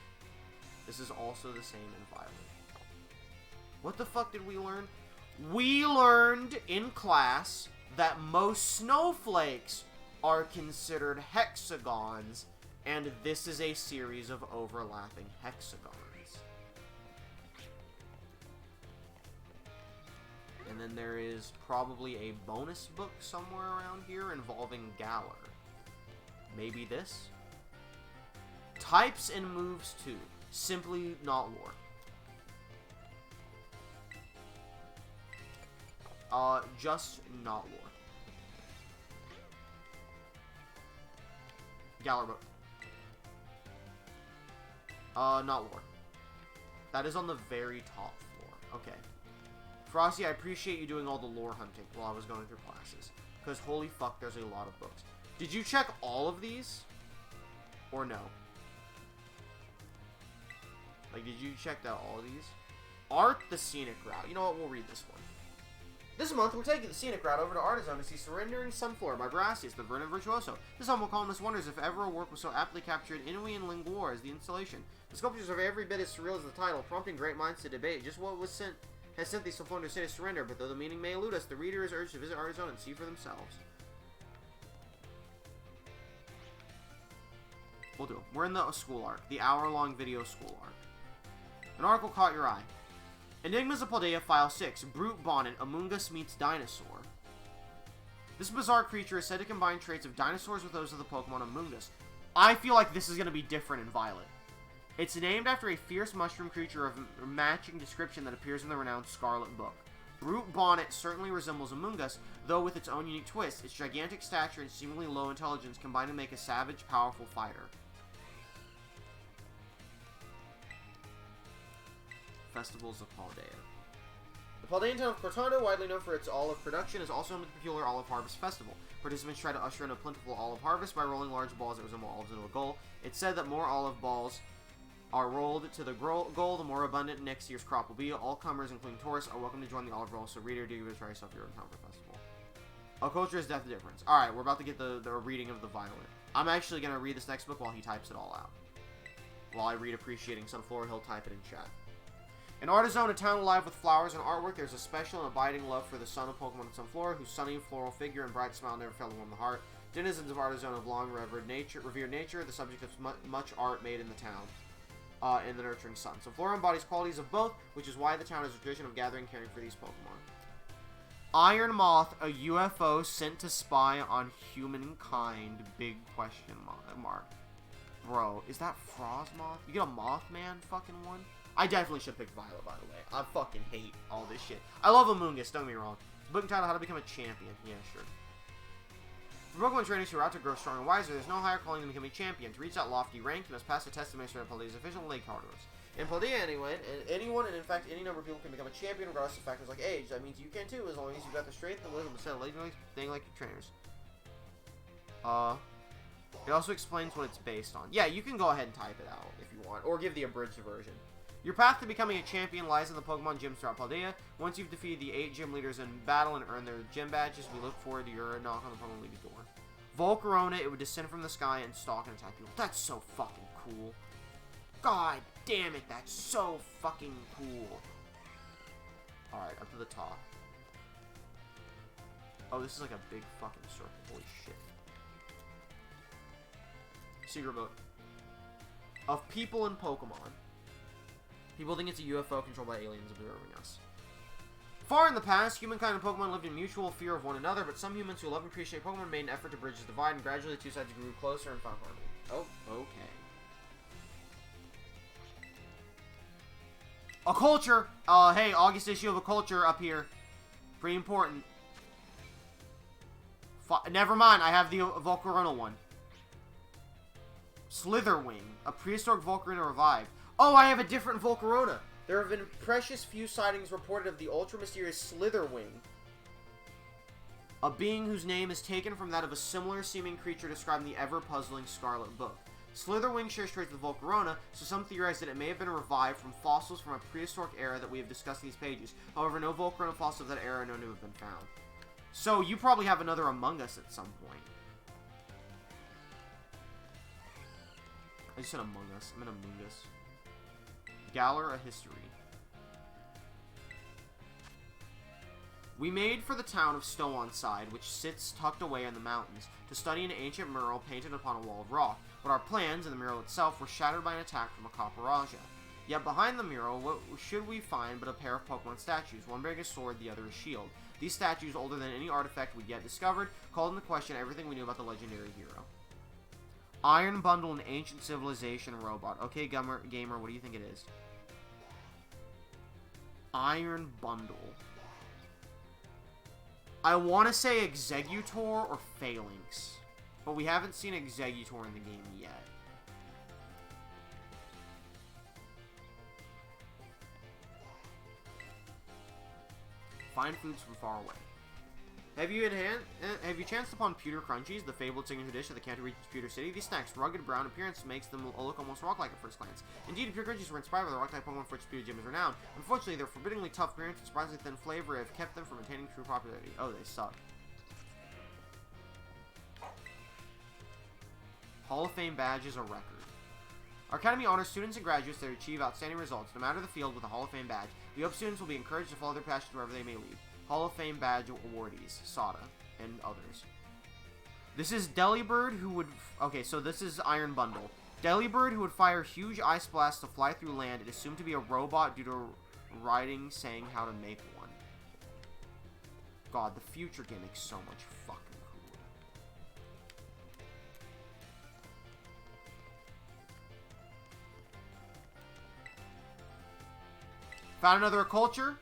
This is also the same in Violet. What the fuck did we learn? We learned in class that most snowflakes are considered hexagons, and this is a series of overlapping hexagons. And then there is probably a bonus book somewhere around here involving Galar. Maybe this? Types and moves too. Simply not lore. Just not lore. Galar book. Not lore. That is on the very top floor. Okay. Frosty, I appreciate you doing all the lore hunting while I was going through classes. Because holy fuck, there's a lot of books. Did you check all of these? Or no? Like, did you check out all of these? Art the scenic route. You know what? We'll read this one. This month, we're taking the scenic route over to Artizone to see Surrendering Sunflower by Brassius, the Vernon Virtuoso. This humble columnist wonders if ever a work was so aptly captured Inui and Linguor as the installation. The sculptures are every bit as surreal as the title, prompting great minds to debate just what was has sent these Sunflower to say to surrender, but though the meaning may elude us, the reader is urged to visit Artizone and see for themselves. We'll do it. We're in the school arc, the hour-long video school arc. An article caught your eye. Enigmas of Paldea, File 6, Brute Bonnet, Amoonguss meets Dinosaur. This bizarre creature is said to combine traits of dinosaurs with those of the Pokemon Amoonguss. I feel like this is going to be different in Violet. It's named after a fierce mushroom creature of matching description that appears in the renowned Scarlet book. Brute Bonnet certainly resembles Amoonguss, though with its own unique twist. Its gigantic stature and seemingly low intelligence combine to make a savage, powerful fighter. Festivals of Paldea. The Paldean town of Cortando, widely known for its olive production, is also home to the peculiar Olive Harvest Festival. Participants try to usher in a plentiful olive harvest by rolling large balls that resemble olives into a goal. It's said that more olive balls are rolled to the goal, the more abundant next year's crop will be. All comers, including tourists, are welcome to join the olive roll, so reader, do give it a try yourself if you're in town for the festival. A culture is death the difference. Alright, we're about to get the reading of the Violet. I'm actually going to read this next book while he types it all out. While I read Appreciating Sunflower, he'll type it in chat. In Artizone, a town alive with flowers and artwork, there's a special and abiding love for the son of Pokemon and Sunflower, whose sunny floral figure and bright smile never fail to warm the heart. Denizens of Artizone have long revered revered nature, the subject of much art made in the town, in the nurturing sun. Sunflower embodies qualities of both, which is why the town has a tradition of gathering and caring for these Pokemon. Iron Moth, a UFO sent to spy on humankind, big question mark. Bro, is that Frostmoth? You get a Mothman fucking one? I definitely should pick Violet, by the way. I fucking hate all this shit. I love Amoonguss, don't get me wrong. The book entitled How to Become a Champion. Yeah, sure. For Pokemon trainers who are out to grow strong and wiser, there's no higher calling than becoming a champion. To reach that lofty rank, you must pass a test administered at Paldea's official lake corridors. In Paldea, anyway, anyone, and in fact any number of people can become a champion regardless of factors like age. That means you can too, as long as you've got the strength and wisdom to set a thing like your trainers. It also explains what it's based on. Yeah, you can go ahead and type it out if you want, or give the abridged version. Your path to becoming a champion lies in the Pokemon gyms throughout Paldea. Once you've defeated the 8 gym leaders in battle and earned their gym badges, we look forward to your knock on the Pokemon League's door. Volcarona, it would descend from the sky and stalk and attack people. That's so fucking cool. God damn it, that's so fucking cool. Alright, up to the top. Oh, this is like a big fucking circle. Holy shit. Secret book. Of people and Pokemon. People think it's a UFO controlled by aliens observing us. Far in the past, humankind and Pokemon lived in mutual fear of one another, but some humans who love and appreciate Pokemon made an effort to bridge the divide, and gradually the two sides grew closer and found harmony. Oh, okay. A culture! Hey, August issue of a culture up here. Pretty important. Never mind, I have the Volcarona one. Slitherwing, a prehistoric Volcarona revived. Oh, I have a different Volcarona. There have been precious few sightings reported of the ultra-mysterious Slitherwing, a being whose name is taken from that of a similar-seeming creature described in the ever-puzzling Scarlet book. Slitherwing shares traits with Volcarona, so some theorize that it may have been revived from fossils from a prehistoric era that we have discussed in these pages. However, no Volcarona fossils of that era are known to have been found. So, you probably have another Among Us at some point. I just said Among Us. I'm in Among Us. Galar, a history. We made for the town of Stow-on-Side, which sits tucked away in the mountains, to study an ancient mural painted upon a wall of rock, but our plans and the mural itself were shattered by an attack from a Caparaja. Yet behind the mural, what should we find but a pair of Pokemon statues, one bearing a sword, the other a shield. These statues, older than any artifact we'd yet discovered, called into question everything we knew about the legendary hero. Iron Bundle, an ancient civilization robot. Okay, Gamer, what do you think it is? Iron Bundle. I want to say Executor or Phalanx, but we haven't seen Executor in the game yet. Find foods from far away. Have you chanced upon Pewter Crunchies, the fabled signature dish of the Kanto region's Pewter City? These snacks' rugged brown appearance makes them look almost rock-like at first glance. Indeed, Pewter Crunchies were inspired by the rock-type Pokemon for which Pewter Gym is renowned. Unfortunately, their forbiddingly tough appearance and surprisingly thin flavor have kept them from attaining true popularity. Oh, they suck. Hall of Fame badge is a record. Our Academy honors students and graduates that achieve outstanding results, no matter the field, with a Hall of Fame badge. We hope students will be encouraged to follow their passions wherever they may lead. Hall of Fame badge awardees, Sada, and others. This is Delibird, who would... Okay, so this is Iron Bundle. Delibird, who would fire huge ice blasts to fly through land, is assumed to be a robot due to writing saying how to make one. God, the future gimmick's so much fucking cool. Found another culture.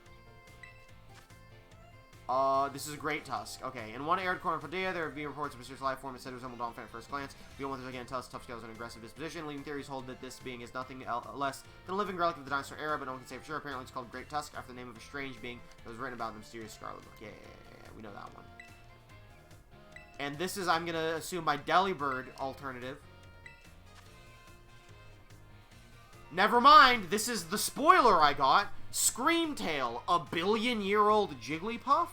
This is a Great Tusk. Okay, in one arid corner of Paldea, there have been reports of a mysterious life form that said to resemble Donphan at first glance. Beyond what there's again, Tusk, tough scales, and aggressive disposition. Leading theories hold that this being is nothing less than a living relic of the dinosaur era, but no one can say for sure. Apparently, it's called Great Tusk after the name of a strange being that was written about in the mysterious Scarlet book. Yeah, we know that one. And this is, I'm gonna assume, my Delibird alternative. Never mind, this is the spoiler I got. Screamtail, a billion-year-old Jigglypuff?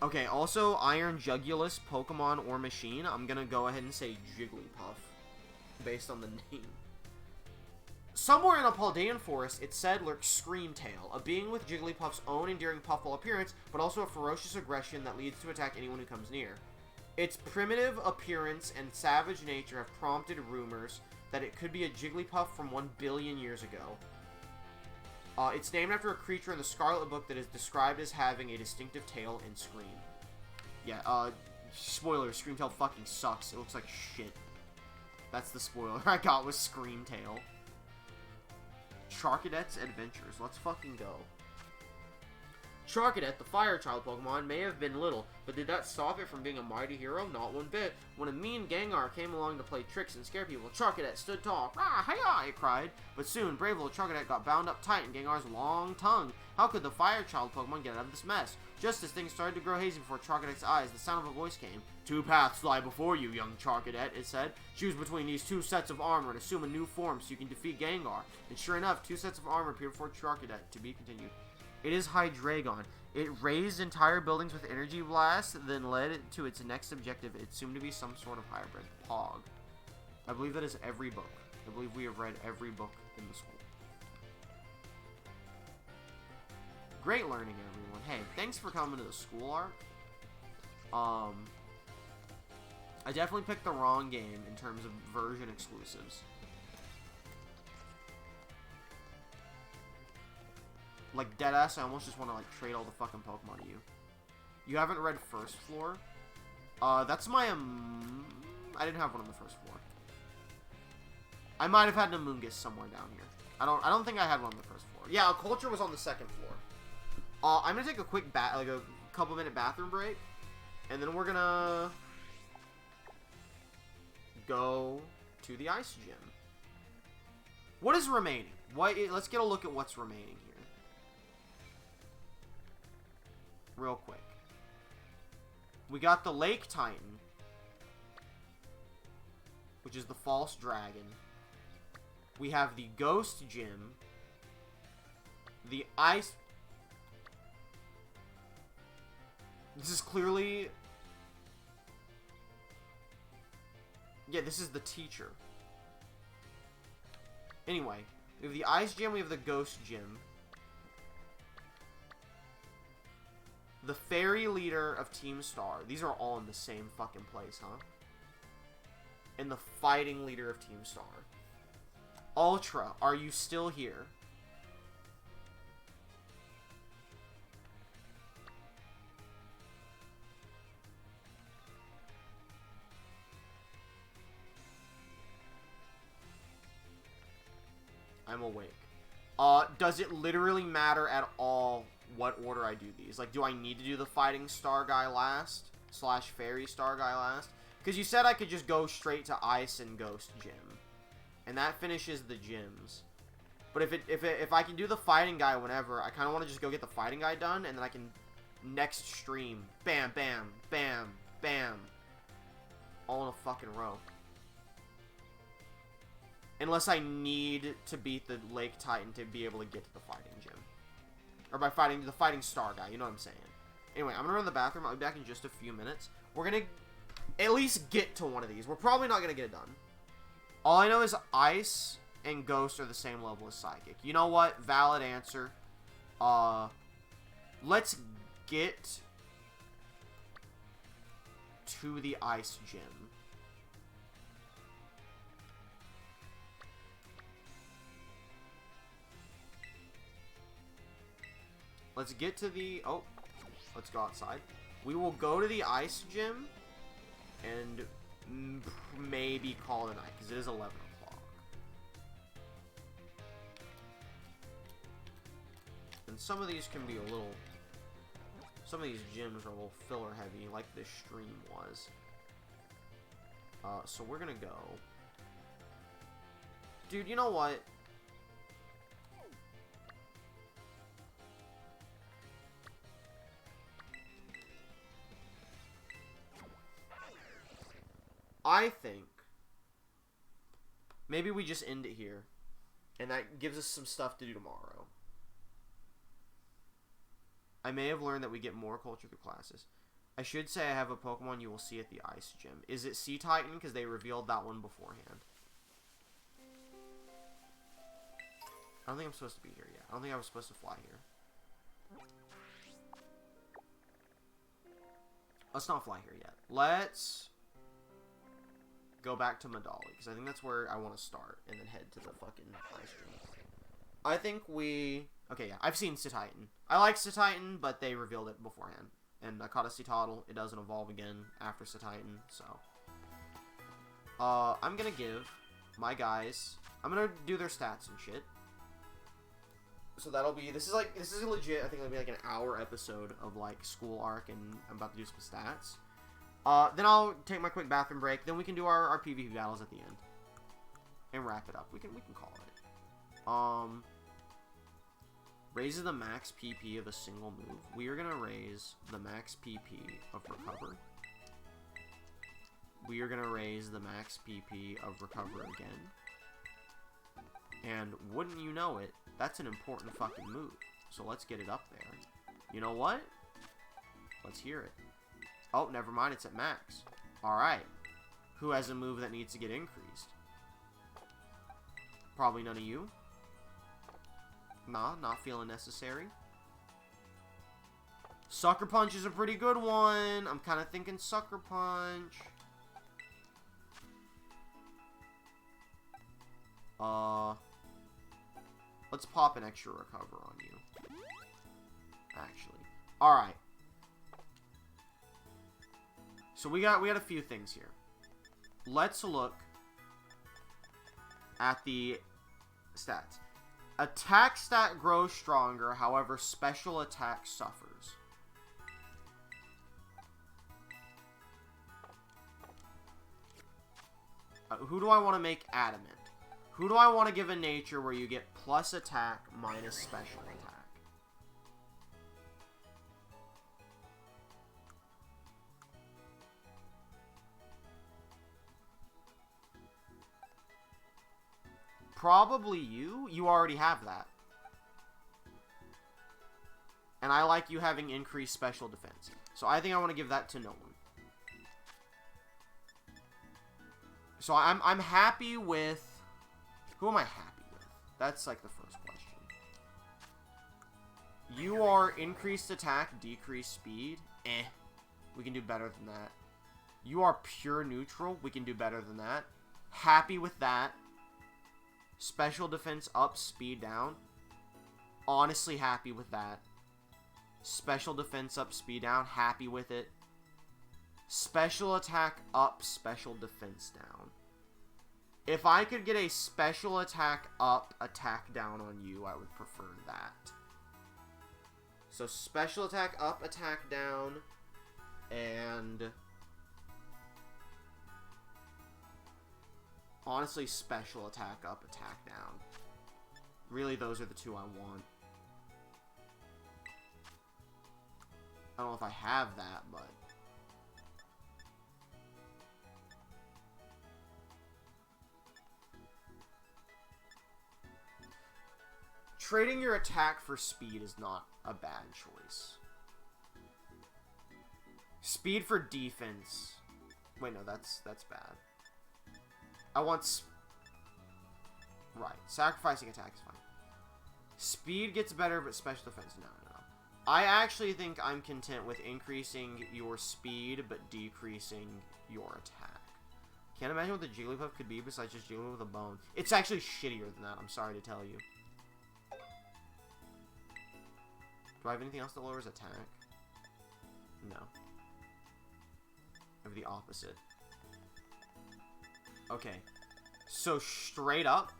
Okay, also, Iron Jugulus, Pokemon or Machine. I'm gonna go ahead and say Jigglypuff, based on the name. Somewhere in a Paldean forest, it said lurks Screamtail, a being with Jigglypuff's own endearing puffball appearance, but also a ferocious aggression that leads to attack anyone who comes near. Its primitive appearance and savage nature have prompted rumors that it could be a Jigglypuff from 1 billion years ago. It's named after a creature in the Scarlet book that is described as having a distinctive tail and scream. Yeah, spoiler, Screamtail fucking sucks. It looks like shit. That's the spoiler I got was Screamtail. Charcadet's Adventures. Let's fucking go. Charcadet, the fire child Pokemon, may have been little, but did that stop it from being a mighty hero? Not one bit. When a mean Gengar came along to play tricks and scare people, Charcadet stood tall. "Ah, hi-ya!" it cried. But soon, brave little Charcadet got bound up tight in Gengar's long tongue. How could the fire child Pokemon get out of this mess? Just as things started to grow hazy before Charcadet's eyes, the sound of a voice came. "Two paths lie before you, young Charcadet," it said. "Choose between these two sets of armor and assume a new form so you can defeat Gengar." And sure enough, 2 sets of armor appeared before Charcadet. To be continued. It is Hydreigon. It razed entire buildings with energy blasts, then led it to its next objective. It seemed to be some sort of hybrid. Pog. I believe that is every book. I believe we have read every book in the school. Great learning, everyone. Hey, thanks for coming to the school arc. I definitely picked the wrong game in terms of version exclusives. Like, deadass, I almost just want to, like, trade all the fucking Pokemon to you. You haven't read First Floor? That's my, I didn't have one on the first floor. I might have had an Amoonguss somewhere down here. I don't think I had one on the first floor. Yeah, a Culture was on the second floor. I'm gonna take a quick a couple minute bathroom break. And then we're gonna go to the Ice Gym. What is remaining? Let's get a look at what's remaining here. Real quick. We got the Lake Titan, which is the False Dragon. We have the Ghost Gym, the Ice... This is clearly... Yeah, this is the teacher. Anyway, we have the Ice Gym, we have the Ghost Gym. The Fairy Leader of Team Star. These are all in the same fucking place, huh? And the Fighting Leader of Team Star. Ultra, are you still here? I'm awake. Does it literally matter at all what order I do these? Like, do I need to do the Fighting Star guy last? / Fairy Star guy last? Because you said I could just go straight to Ice and Ghost Gym. And that finishes the gyms. But if I can do the Fighting guy whenever, I kind of want to just go get the Fighting guy done, and then I can next stream. Bam, bam, bam, bam. All in a fucking row. Unless I need to beat the Lake Titan to be able to get to the Fighting Gym. Or by fighting the Fighting Star guy, you know what I'm saying. Anyway, I'm going to run to the bathroom. I'll be back in just a few minutes. We're going to at least get to one of these. We're probably not going to get it done. All I know is Ice and Ghost are the same level as Psychic. You know what? Valid answer. Let's get to the Ice Gym. Let's get to the... Oh, let's go outside. We will go to the Ice Gym and maybe call it a night, because it is 11 o'clock. And some of these can be a little... Some of these gyms are a little filler heavy, like this stream was. So we're gonna go. Dude, you know what? I think maybe we just end it here, and that gives us some stuff to do tomorrow. I may have learned that we get more culture through classes. I should say I have a Pokemon you will see at the Ice Gym. Is it Sea Titan? Because they revealed that one beforehand. I don't think I'm supposed to be here yet. I don't think I was supposed to fly here. Let's not fly here yet. Let's go back to Medali, because I think that's where I want to start, and then head to the fucking Ice Gym. I think we... Okay, yeah, I've seen Cetitan. I like Cetitan, but they revealed it beforehand. And I caught a Cetotl. It doesn't evolve again after Cetitan, so... I'm gonna give my guys... I'm gonna do their stats and shit. So that'll be, this is legit, I think it'll be like an hour episode of like school arc, and I'm about to do some stats. Then I'll take my quick bathroom break, then we can do our PvP battles at the end. And wrap it up. We can call it. Raises the max PP of a single move. We are gonna raise the max PP of recover. We are gonna raise the max PP of recover again. And wouldn't you know it, that's an important fucking move. So let's get it up there. You know what? Let's hear it. Oh, never mind, it's at max. Alright. Who has a move that needs to get increased? Probably none of you. Nah, not feeling necessary. Sucker Punch is a pretty good one. I'm kind of thinking Sucker Punch. Let's pop an extra recover on you. Actually. Alright. So we got a few things here. Let's look at the stats. Attack stat grows stronger, however, special attack suffers. Who do I want to make adamant? Who do I want to give a nature where you get plus attack minus special attack? Probably you. You already have that. And I like you having increased special defense. So I think I want to give that to no one. So I'm happy with... Who am I happy with? That's like the first question. You are increased attack, decreased speed. We can do better than that. You are pure neutral. We can do better than that. Happy with that. Special defense up, speed down. Honestly happy with that. Special defense up, speed down. Happy with it. Special attack up, special defense down. If I could get a special attack up, attack down on you, I would prefer that. So special attack up, attack down, and honestly special attack up, attack down. Really, those are the two I want. I don't know if I have that, but... Trading your attack for speed is not a bad choice. Speed for defense. Wait, no, that's bad. I want... Right. Sacrificing attack is fine. Speed gets better, but special defense, no. I actually think I'm content with increasing your speed, but decreasing your attack. Can't imagine what the Jigglypuff could be besides just Jigglypuff with a bone. It's actually shittier than that, I'm sorry to tell you. Do I have anything else that lowers attack? No. I have the opposite. Okay. So, straight up.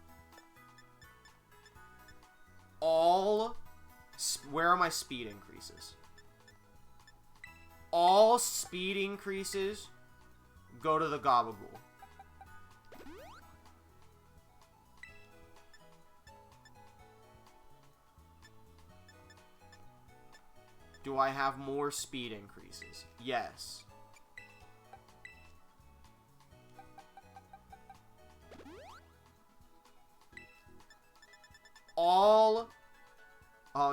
Where are my speed increases? All speed increases go to the Gabagool. Do I have more speed increases? Yes.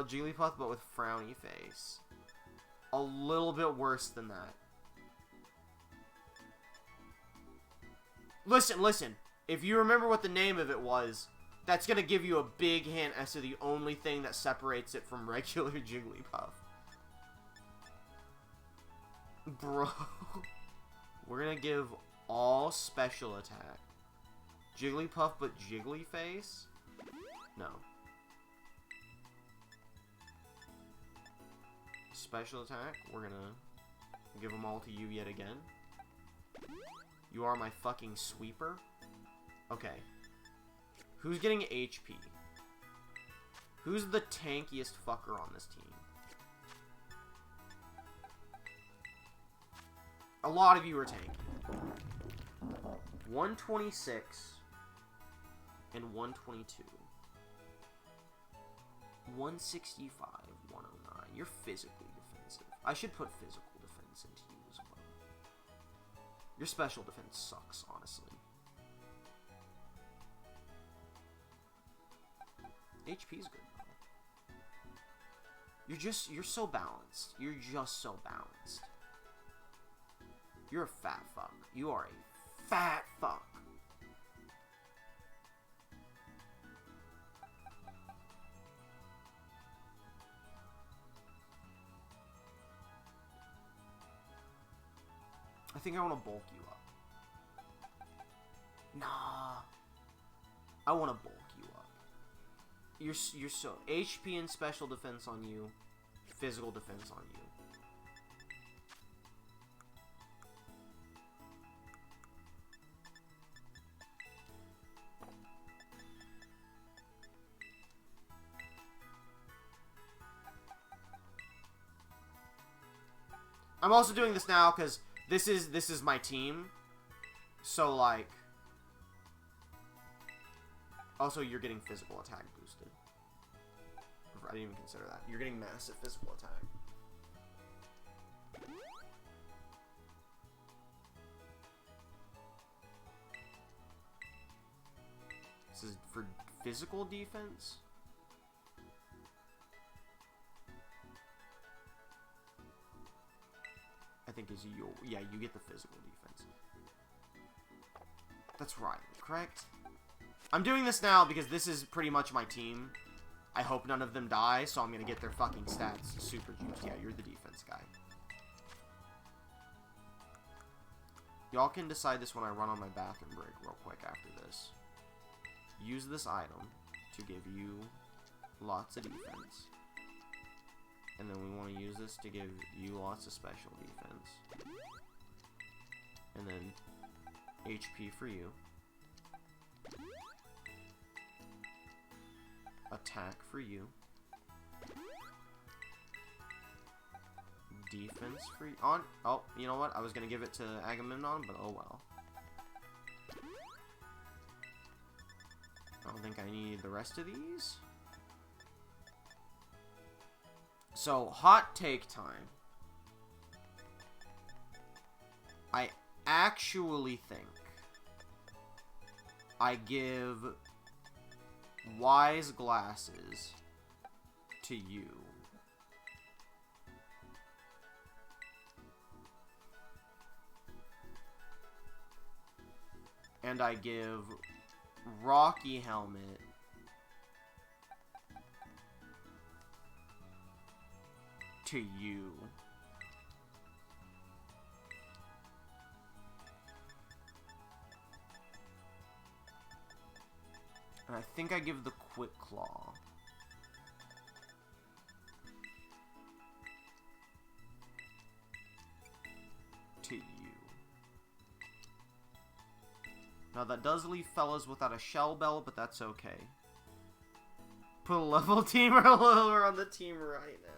Jigglypuff, but with frowny face. A little bit worse than that. Listen. If you remember what the name of it was, that's gonna give you a big hint as to the only thing that separates it from regular Jigglypuff. Bro. We're gonna give all special attack. Jigglypuff but Jigglyface? No. Special attack, we're gonna give them all to you yet again. You are my fucking sweeper. Okay. Who's getting HP? Who's the tankiest fucker on this team? A lot of you are tanky. 126 and 122. 165, 109. You're physically defensive. I should put physical defense into you as well. Your special defense sucks, honestly. HP's good though. You're so balanced. You're just so balanced. You're a fat fuck. You are a fat fuck. I think I want to bulk you up. Nah. I want to bulk you up. You're so... HP and special defense on you. Physical defense on you. I'm also doing this now because this is my team. So like, also you're getting physical attack boosted. I didn't even consider that. You're getting massive physical attack. This is for physical defense. I think is you. Yeah, you get the physical defense. That's right, correct? I'm doing this now because this is pretty much my team. I hope none of them die, so I'm gonna get their fucking stats super juiced. Yeah, you're the defense guy. Y'all can decide this when I run on my bathroom break real quick after this. Use this item to give you lots of defense. And then we want to use this to give you lots of special defense. And then HP for you. Attack for you. Defense for you. Oh, you know what? I was going to give it to Agamemnon, but oh well. I don't think I need the rest of these. So, hot take time. I actually think I give wise glasses to you. And I give Rocky helmet to you. And I think I give the quick claw to you. Now that does leave fellas without a shell bell, but that's okay. Put a level team or lower on the team right now.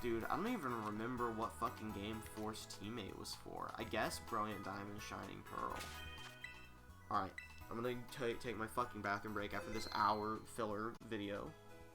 Dude, I don't even remember what fucking game Force Teammate was for. I guess Brilliant Diamond, Shining Pearl. Alright, I'm gonna take my fucking bathroom break after this hour filler video.